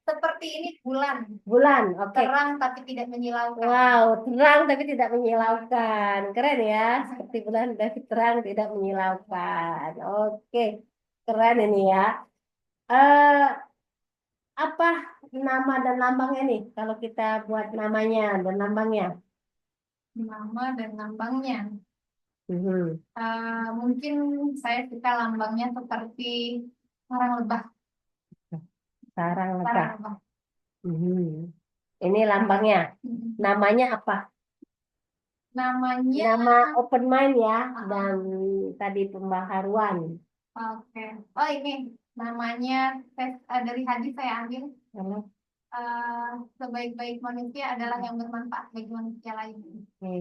Seperti ini bulan, Bulan, oke. terang tapi tidak menyilaukan. Wow, terang tapi tidak menyilaukan. Keren ya, seperti bulan tapi terang tidak menyilaukan. Oke, keren ini ya. Eh, apa nama dan lambangnya nih? Kalau kita buat namanya dan lambangnya. Nama dan lambangnya. Mhm. Mungkin saya suka lambangnya seperti sarang lebah. Sarang Sarang lebah. lebah. Mhm. Ini lambangnya. Namanya apa? Namanya, Nama open mind ya, dan tadi pembaharuan. oke. Oh ini namanya dari hadis saya ambil. Karena Sebaik-baik manusia adalah yang bermanfaat bagi manusia lain.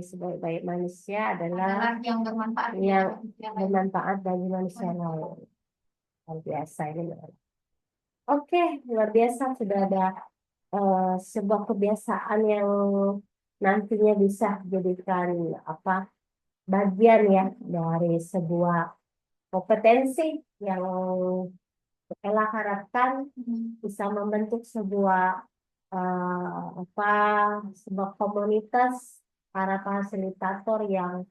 sebaik-baik manusia adalah Adalah yang bermanfaat bagi yang manusia lain. bermanfaat bagi manusia lain. Luar biasa ini. Oke, luar biasa sudah ada sebuah kebiasaan yang nantinya bisa dijadikan apa bagian ya dari sebuah kompetensi yang Ella harapkan bisa membentuk sebuah apa sebuah komunitas para fasilitator yang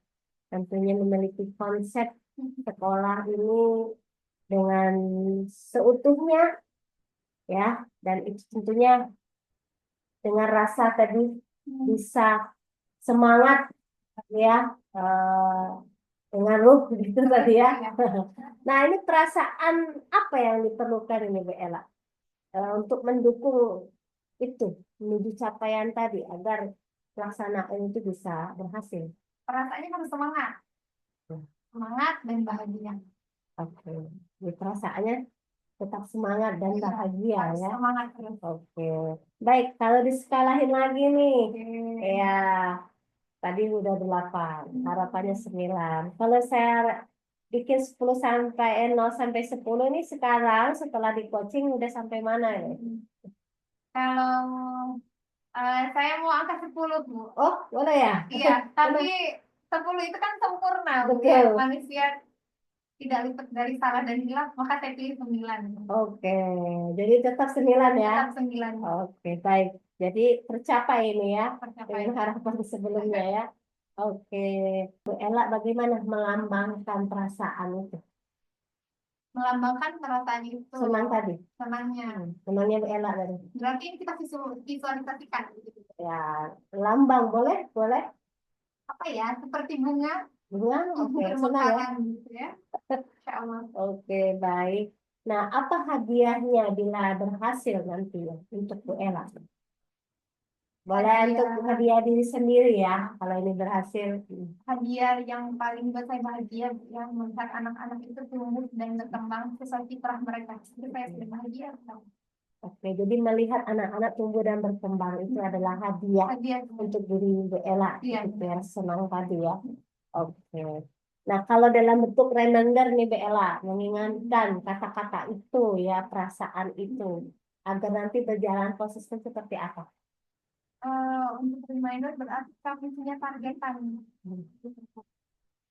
tentunya memiliki konsep sekolah ini dengan seutuhnya ya, dan itu tentunya dengan rasa tadi bisa semangat ya, dengan ruh gitu tadi ya. Nah, ini perasaan apa yang diperlukan ini Bu Ella untuk mendukung itu menuju capaian tadi agar pelaksanaan itu bisa berhasil. Perasaannya harus semangat, semangat dan bahagia. Oke, jadi perasaannya tetap semangat dan Iya, bahagia harus ya. semangat terus. Oke, baik kalau diskalahin lagi nih, Oke. ya tadi udah 8, harapannya 9. Kalau saya bikin 10 sampai 0 sampai 10 nih sekarang setelah di coaching udah sampai mana ya? Kalau saya mau angka 10 Bu. Oh, boleh ya? Iya, tapi 10 itu kan sempurna Bu ya. Betul. Manusia tidak luput dari salah dan hilaf, maka saya pilih 9. Oke, jadi tetap 9 ya. Tetap 9. Oke, baik. Jadi tercapai ini ya Tercapai. dengan harapan sebelumnya ya. Oke, Bu Ella bagaimana melambangkan perasaan itu? Melambangkan perasaan itu. Senang tadi. Senangnya. Senangnya Bu Ella tadi. Berarti ini kita visualisasikan. Ya, lambang boleh, boleh. Apa ya? Seperti bunga. Bunga, oke, senang ya. Bermekaran gitu ya. Insya Allah. Oke, baik. Nah, apa hadiahnya bila berhasil nanti ya untuk Bu Ella? Boleh untuk hadiah diri sendiri ya, kalau ini berhasil. Hadiah yang paling buat saya bahagia yang melihat anak-anak itu tumbuh dan berkembang sesuai fitrah mereka. Itu saya sudah bahagia. Oke, jadi melihat anak-anak tumbuh dan berkembang itu adalah hadiah Hadiah untuk diri Bu Ella. Iya. Gitu ya, senang tadi ya. Oke. Nah, kalau dalam bentuk reminder nih Bu Ella, mengingatkan kata-kata itu ya, perasaan itu, agar nanti berjalan prosesnya seperti apa? Untuk reminder berarti kami punya targetan.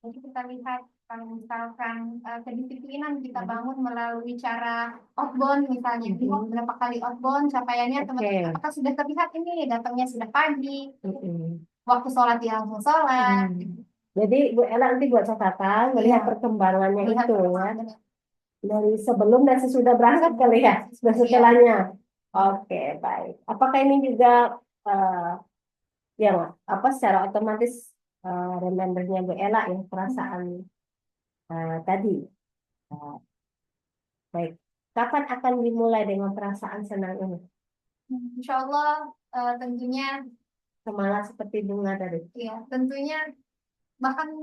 Jadi kita lihat kalau misalkan kedisiplinan kita bangun melalui cara outbound misalnya, berapa kali outbound capaiannya teman-teman apakah sudah terlihat ini datangnya sudah pagi, waktu sholat dia langsung sholat. Jadi Bu Ella nanti buat catatan melihat perkembangannya Melihat itu ya, perkembangannya. dari sebelum dan sesudah berangkat kali ya, sudah setelahnya. Oke, baik. Apakah ini juga yang apa secara otomatis remindernya Bu Ella ya perasaan tadi. Eh, Baik, kapan akan dimulai dengan perasaan senang ini? Insya Allah tentunya Semangat seperti bunga tadi. ya tentunya bahkan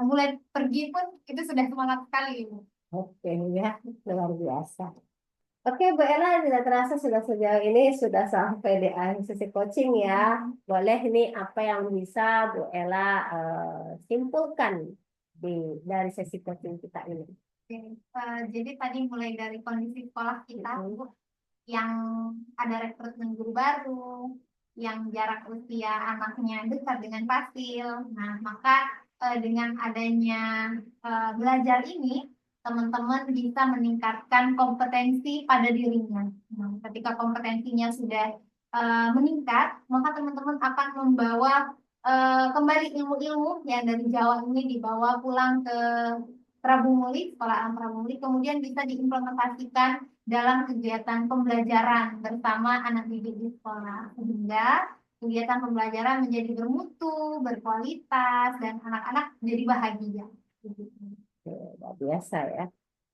mulai pergi pun itu sudah semangat sekali Ibu. Oke ya, luar biasa. Oke, Bu Ella, tidak terasa sudah sejauh ini sudah sampai di akhir sesi coaching ya. Boleh nih apa yang bisa Bu Ella simpulkan dari sesi coaching kita ini. Oke, jadi tadi mulai dari kondisi sekolah kita Mm-mm. Bu, yang ada rekrutmen guru baru, yang jarak usia anaknya dekat dengan fasil. Nah, maka dengan adanya belajar ini, teman-teman bisa meningkatkan kompetensi pada dirinya. Nah, ketika kompetensinya sudah meningkat, maka teman-teman akan membawa kembali ilmu-ilmu yang dari Jawa ini dibawa pulang ke Prabu Muli, sekolah alam Prabu Muli, kemudian bisa diimplementasikan dalam kegiatan pembelajaran bersama anak didik di sekolah, sehingga kegiatan pembelajaran menjadi bermutu, berkualitas, dan anak-anak menjadi bahagia. Oke, luar biasa ya.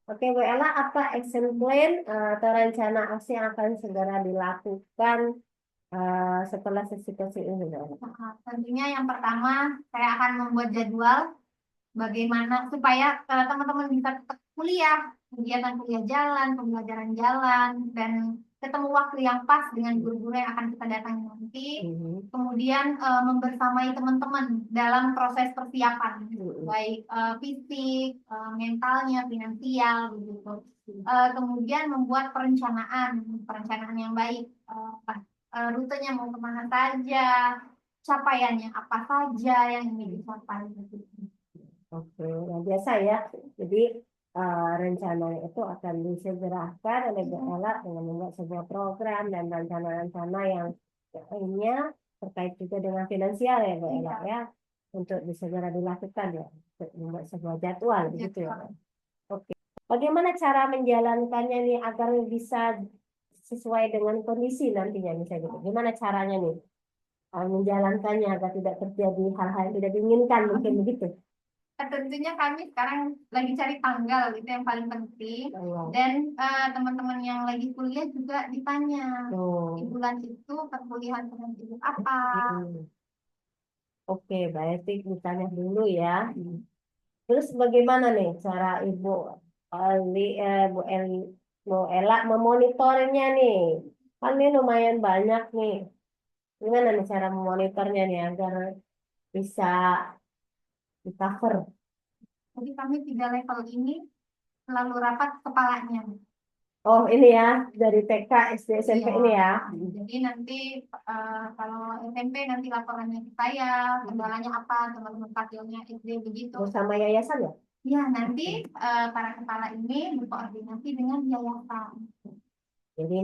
Oke, Bu Ella, apa action plan atau rencana aksi yang akan segera dilakukan setelah sesi coaching ini, Bu Ella? Nah, tentunya yang pertama, saya akan membuat jadwal bagaimana supaya teman-teman bisa tetap kuliah, kegiatan kuliah jalan, pembelajaran jalan, dan ketemu waktu yang pas dengan guru-guru yang akan kita datangi nanti. Mhm. Kemudian membersamai teman-teman dalam proses persiapan, Mhm. baik fisik, mentalnya, finansial, begitu. Kemudian membuat perencanaan yang baik, rutenya mau kemana saja, capaiannya apa saja yang ingin dicapai, begitu. Oke, luar biasa ya. Jadi rencananya itu akan disegerakan oleh Bu Ella dengan membuat sebuah program dan rencana-rencana yang lainnya terkait juga dengan finansial ya Bu Ella Iya. ya untuk disegera dilakukan ya untuk membuat sebuah jadwal begitu ya. Oke. Bagaimana cara menjalankannya nih agar bisa sesuai dengan kondisi nantinya misalnya gitu. Gimana caranya nih menjalankannya agar tidak terjadi hal-hal yang tidak diinginkan mungkin begitu. Tentunya kami sekarang lagi cari tanggal, itu yang paling penting. Oh. Dan teman-teman yang lagi kuliah juga ditanya, di Oh. bulan itu perkuliahan dengan ibu apa? Mm-mm. Oke, berarti ditanya dulu ya. Terus bagaimana nih cara Ibu Bu Eli, Bu Ella memonitornya nih? Kan ini lumayan banyak nih. Gimana nih cara memonitornya nih agar bisa di cover? Jadi kami 3 level ini selalu rapat kepalanya. Oh ini ya dari TK, SD, SMP Iya, ini ya. jadi nanti kalau SMP nanti laporannya ke saya, kendalanya apa, teman-teman fasilnya SD begitu. Bersama yayasan ya? Ya, nanti para kepala ini berkoordinasi dengan yayasan. Jadi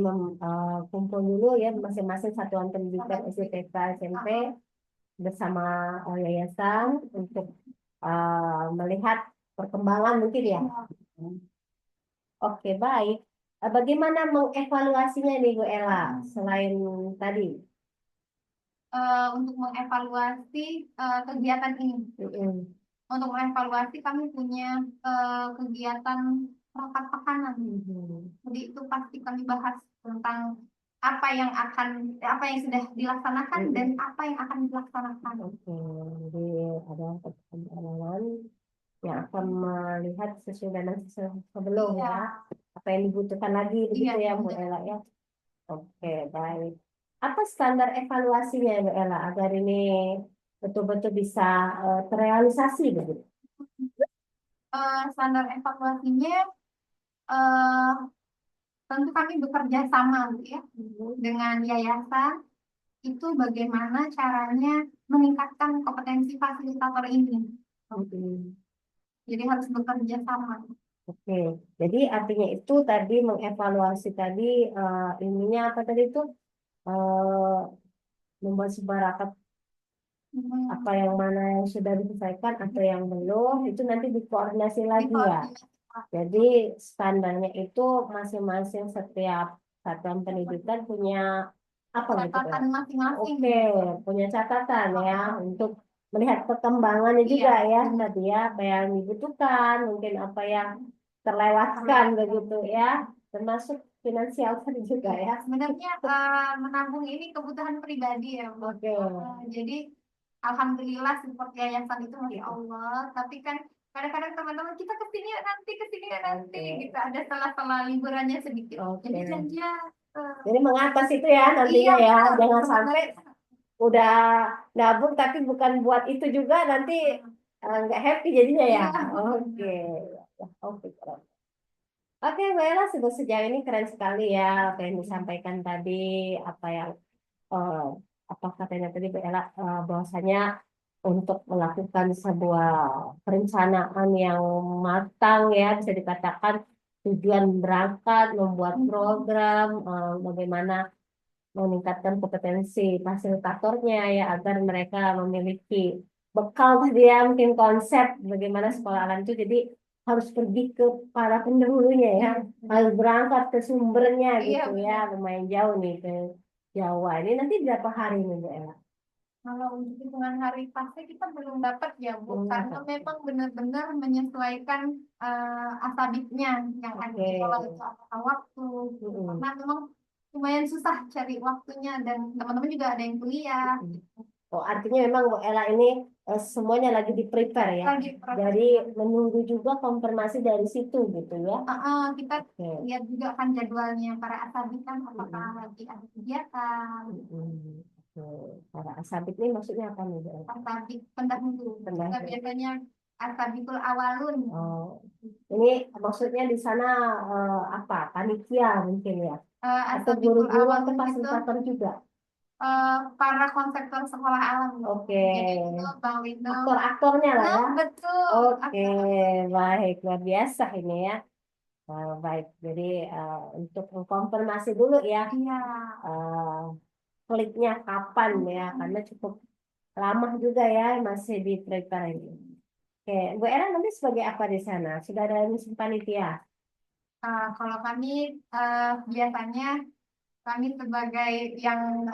kumpul dulu ya masing-masing satuan pendidikan SD, TK, SMP bersama yayasan untuk melihat perkembangan mungkin ya. Oke, baik. Bagaimana mengevaluasinya nih Bu Ella selain tadi? Untuk mengevaluasi kegiatan ini. Mm-mm. Untuk mengevaluasi kami punya kegiatan rapat pekanan. Jadi itu pasti kami bahas tentang apa yang sudah dilaksanakan dan Mm-mm. apa yang akan dilaksanakan. Oke, jadi ada perkembangan yang akan melihat sesuai dengan sebelum Iya, ya, apa yang dibutuhkan lagi iya, begitu ya Bu benar. Ella ya. Oke, baik. Apa standar evaluasinya Bu Ella agar ini betul-betul bisa terrealisasi begitu? Standar evaluasinya eh, tentu kami bekerja sama gitu ya dengan yayasan itu bagaimana caranya meningkatkan kompetensi fasilitator ini. Mm-mm. Jadi harus bekerja sama. Oke, jadi artinya itu tadi mengevaluasi tadi ininya apa tadi itu eh, membuat sebuah rapat apa Hmm, yang mana yang sudah diselesaikan atau yang belum itu nanti dikoordinasi di lagi ya. koordinasi. Jadi standarnya itu masing-masing setiap satuan pendidikan punya Apa gitu ya? catatan masing-masing. Oke, punya catatan ya untuk melihat perkembangannya juga Iya, ya benar. tadi ya apa yang dibutuhkan, mungkin apa yang terlewatkan begitu ya, termasuk finansial tadi juga Iya, ya. sebenarnya menabung ini kebutuhan pribadi ya, Bu. Oke. Jadi alhamdulillah support yayasan itu masya Allah. Tapi kan kadang-kadang teman-teman kita kesini ya nanti, Oke. gitu. Ada sela-sela liburannya sedikit. Jadi Oke. janjian. Jadi mengatas itu ya Iya nantinya ya, betul, jangan sampai sebenarnya. udah nabung tapi bukan buat itu juga nanti nggak happy jadinya ya. Iya, Oke. Oke. Oke, Mbak Ella, sudah sejauh ini keren sekali ya apa yang disampaikan tadi, apa yang eh, apa katanya tadi Mbak Ella, bahwasanya untuk melakukan sebuah perencanaan yang matang ya bisa dikatakan tujuan berangkat, membuat program, bagaimana meningkatkan kompetensi fasilitatornya ya agar mereka memiliki bekal tadi ya mungkin konsep bagaimana sekolah alam itu jadi harus pergi ke para pendahulunya ya harus berangkat ke sumbernya iya gitu ya benar. lumayan jauh nih ke Jawa ini nanti berapa hari nih Bu Ella? Kalau untuk hitungan hari pasti kita belum dapat ya, Bu, Belum karena dapat. memang benar-benar menyesuaikan asabitnya yang ada Oke. di sekolah itu apakah waktu, gitu. Mm-mm. Karena memang lumayan susah cari waktunya dan teman-teman juga ada yang kuliah. Oh, artinya memang Bu Ella ini semuanya lagi di prepare ya. Lagi proses. Jadi menunggu juga konfirmasi dari situ gitu ya. Kita Oke. lihat juga kan jadwalnya para asabit kan apakah Mm-mm. lagi ada kegiatan. Mm-mm. Oke. Para asabit ini maksudnya apa nih Bu Ella? Asabit pendahulu kita Pendahulu. biasanya asabitul awalun. Oh, ini maksudnya di sana apa? Panitia mungkin ya? Atau Asabitul guru-guru atau awalun itu fasilitator juga? para konseptor sekolah alam. Oke. Jadi itu Bang Windo. Aktor-aktornya lah Nah, ya. betul. Oke, Aktor. baik. Luar biasa ini ya. Baik, jadi untuk mengkonfirmasi dulu ya, Iya. eh, kliknya kapan ya, karena cukup lama juga ya, masih di prepare ini. Oke, Bu Era nanti sebagai apa di sana? Sudah ada misi panitia? Kalau kami biasanya kami sebagai yang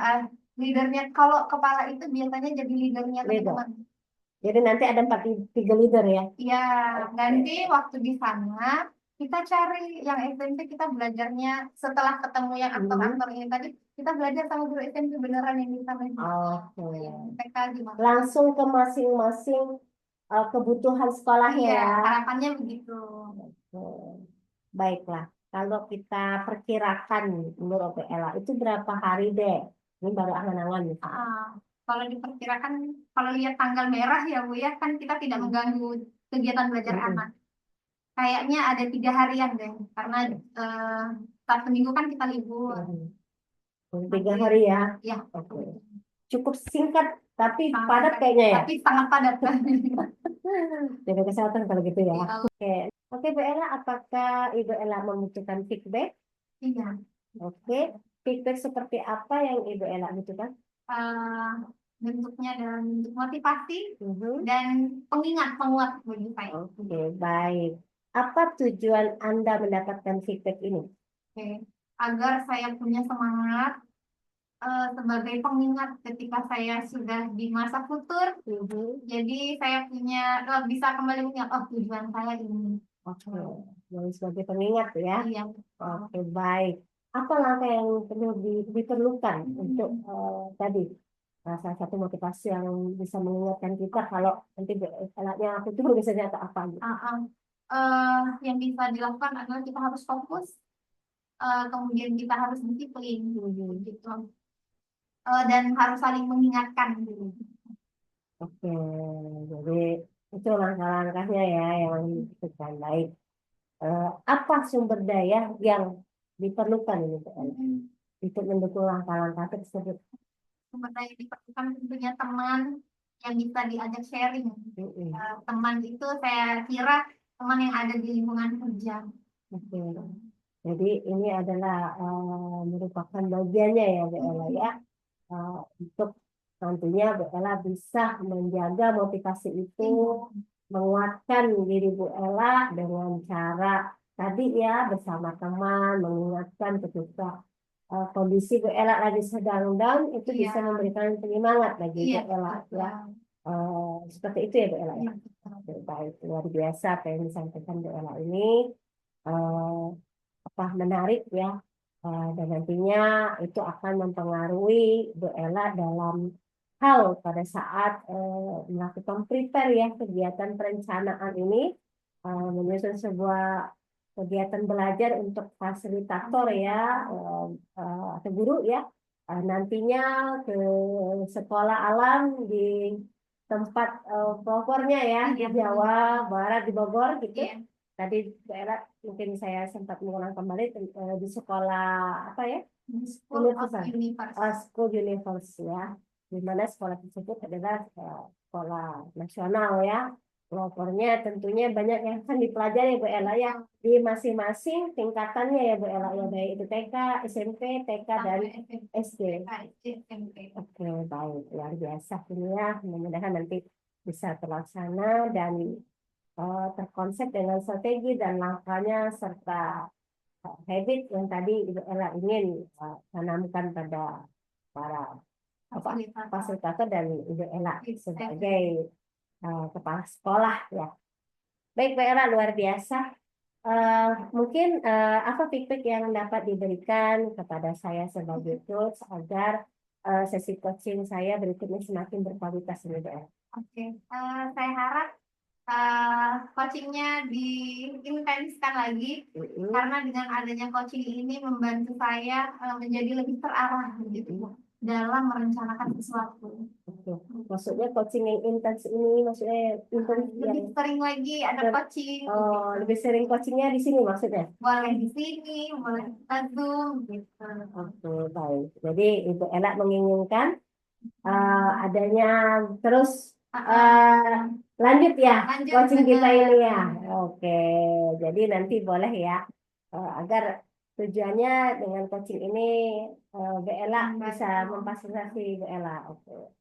leadernya, kalau kepala itu biasanya jadi leadernya Leader. teman-teman. Jadi nanti ada tiga leader ya? Ya, nanti Oke. waktu di sana kita cari yang SMP, kita belajarnya setelah ketemu yang Mhm. aktor-aktor ini tadi, kita belajar sama guru SMP beneran yang di sana juga. Oke. Yang TK gimana? Langsung ke masing-masing kebutuhan sekolahnya Iya, ya. harapannya begitu. Oke. Baiklah, kalau kita perkirakan menurut PLA itu berapa hari deh? Ini baru angan-angan nih. Ah, kalau diperkirakan, kalau lihat tanggal merah ya Bu ya, kan kita tidak mengganggu kegiatan belajar Mm-mm. anak. Kayaknya ada 3 harian deh, karena eh, Sabtu Minggu kan kita libur. Mm-mm. Tiga Nanti, hari ya. ya, Oke. Cukup singkat tapi sangat padat singkat, kayaknya ya. tapi sangat padat. Jaga kesehatan kalau gitu ya. Iya, Oke. Oke, Bu Ella, apakah Ibu Ella membutuhkan feedback? iya. Oke. Feedback seperti apa yang Ibu Ella butuhkan? Eh, bentuknya dalam bentuk motivasi Mhm. dan pengingat penguat bagi saya. Oke, baik. Apa tujuan Anda mendapatkan feedback ini? Oke. Agar saya punya semangat sebagai pengingat ketika saya sudah di masa futur. Mhm. Jadi saya punya bisa kembali mengingat, oh tujuan saya ini. Oke, jadi sebagai pengingat ya. Iya. Oke, baik. Apa langkah yang perlu diperlukan untuk tadi salah satu motivasi yang bisa mengingatkan kita kalau nanti alatnya aku tuh biasanya atau apa gitu. Ah, ah. Yang bisa dilakukan adalah kita harus fokus, kemudian kita harus disiplin, Mhm. gitu. Dan harus saling mengingatkan dulu. Oke, jadi itu langkah-langkahnya ya yang diperlukan. Baik. Apa sumber daya yang diperlukan ini Pak Ella, Mm-mm. untuk mendukung langkah-langkah tersebut? Sumber daya diperlukan tentunya teman yang bisa diajak sharing. Mhm. Teman itu saya kira teman yang ada di lingkungan kerja. Oke. Jadi ini adalah merupakan bagiannya ya Bu Ella ya. Untuk nantinya Bu Ella bisa menjaga motivasi itu, Iya. menguatkan diri Bu Ella dengan cara tadi ya bersama teman mengingatkan ketika kondisi Bu Ella lagi sedang down, itu Iya, bisa memberikan penyemangat bagi iya, Bu Ella ya. betul. Seperti itu ya Bu Ella ya. Iya, betul. Baik, luar biasa apa yang disampaikan Bu Ella ini. eh, Apa menarik ya. Dan nantinya itu akan mempengaruhi Bu Ella dalam hal pada saat melakukan prepare ya kegiatan perencanaan ini, menyusun sebuah kegiatan belajar untuk fasilitator ya, atau guru ya, nantinya ke sekolah alam di tempat pelapornya ya, di Iya, Jawa Barat, di Bogor gitu. iya. Tadi daerah mungkin saya sempat mengulang kembali di sekolah apa ya, School of Universal, Universe. School Universe ya, di mana sekolah tersebut adalah sekolah nasional ya. Pelopornya tentunya banyak yang akan dipelajari Bu Ella ya, di masing-masing tingkatannya ya Bu Ella ya, baik itu TK, SMP, TK dan Sampai SMP, SD. SMP. Oke, baik, luar biasa ini ya. Mudah-mudahan nanti bisa terlaksana dan terkonsep dengan strategi dan langkahnya serta habit yang tadi Ibu Ella ingin tanamkan pada para apa Fasilitator. fasilitator dan Ibu Ella Iya, sebagai kepala sekolah ya. Baik, Bu Ella, luar biasa. Mungkin apa feedback yang dapat diberikan kepada saya sebagai coach agar sesi coaching saya berikutnya semakin berkualitas ini, Bu Ella. Oke, saya harap coachingnya diintenskan lagi karena dengan adanya coaching ini membantu saya menjadi lebih terarah gitu dalam merencanakan sesuatu. Oke. Maksudnya coaching yang intens ini, maksudnya intens yang Lebih sering lagi ada coaching. lebih sering coachingnya di sini maksudnya. Boleh di sini, boleh kita Zoom gitu. Oke, baik. Jadi Ibu Ella menginginkan adanya terus lanjut ya Lanjut, coaching kita benar. ini ya. Oke, jadi nanti boleh ya, agar tujuannya dengan coaching ini Bu Ella bisa memfasilitasi Bu Ella. Oke.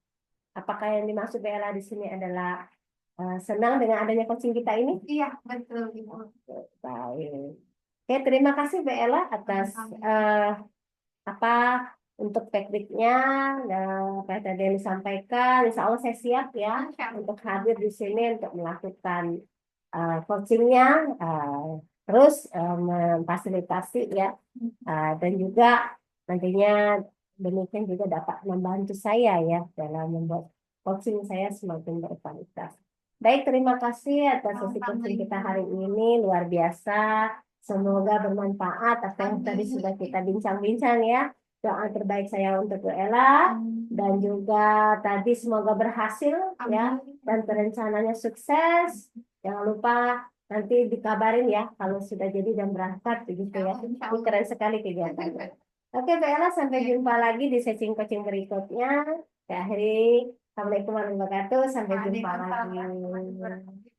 Apakah yang dimaksud Bu Ella di sini adalah senang dengan adanya coaching kita ini? Iya, betul Ibu. Baik. Oke, terima kasih Bu Ella atas apa untuk tekniknya dan apa yang tadi yang disampaikan. Insya Allah saya siap ya Insya Allah. untuk hadir di sini untuk melakukan coachingnya, terus memfasilitasi ya, dan juga nantinya demikian juga dapat membantu saya ya dalam membuat coaching saya semakin berkualitas. Baik, terima kasih atas sesi coaching kita hari ini, luar biasa. Semoga bermanfaat apa yang tadi sudah kita bincang-bincang ya. Doa terbaik saya untuk Bu Ella dan juga tadi semoga berhasil ya dan rencananya sukses. Jangan lupa nanti dikabarin ya kalau sudah jadi dan berangkat begitu ya. Ini keren sekali kegiatannya. Oke, Bu Ella, sampai jumpa lagi di sesi coaching berikutnya. Saya akhiri. Assalamualaikum warahmatullahi wabarakatuh. Sampai jumpa lagi.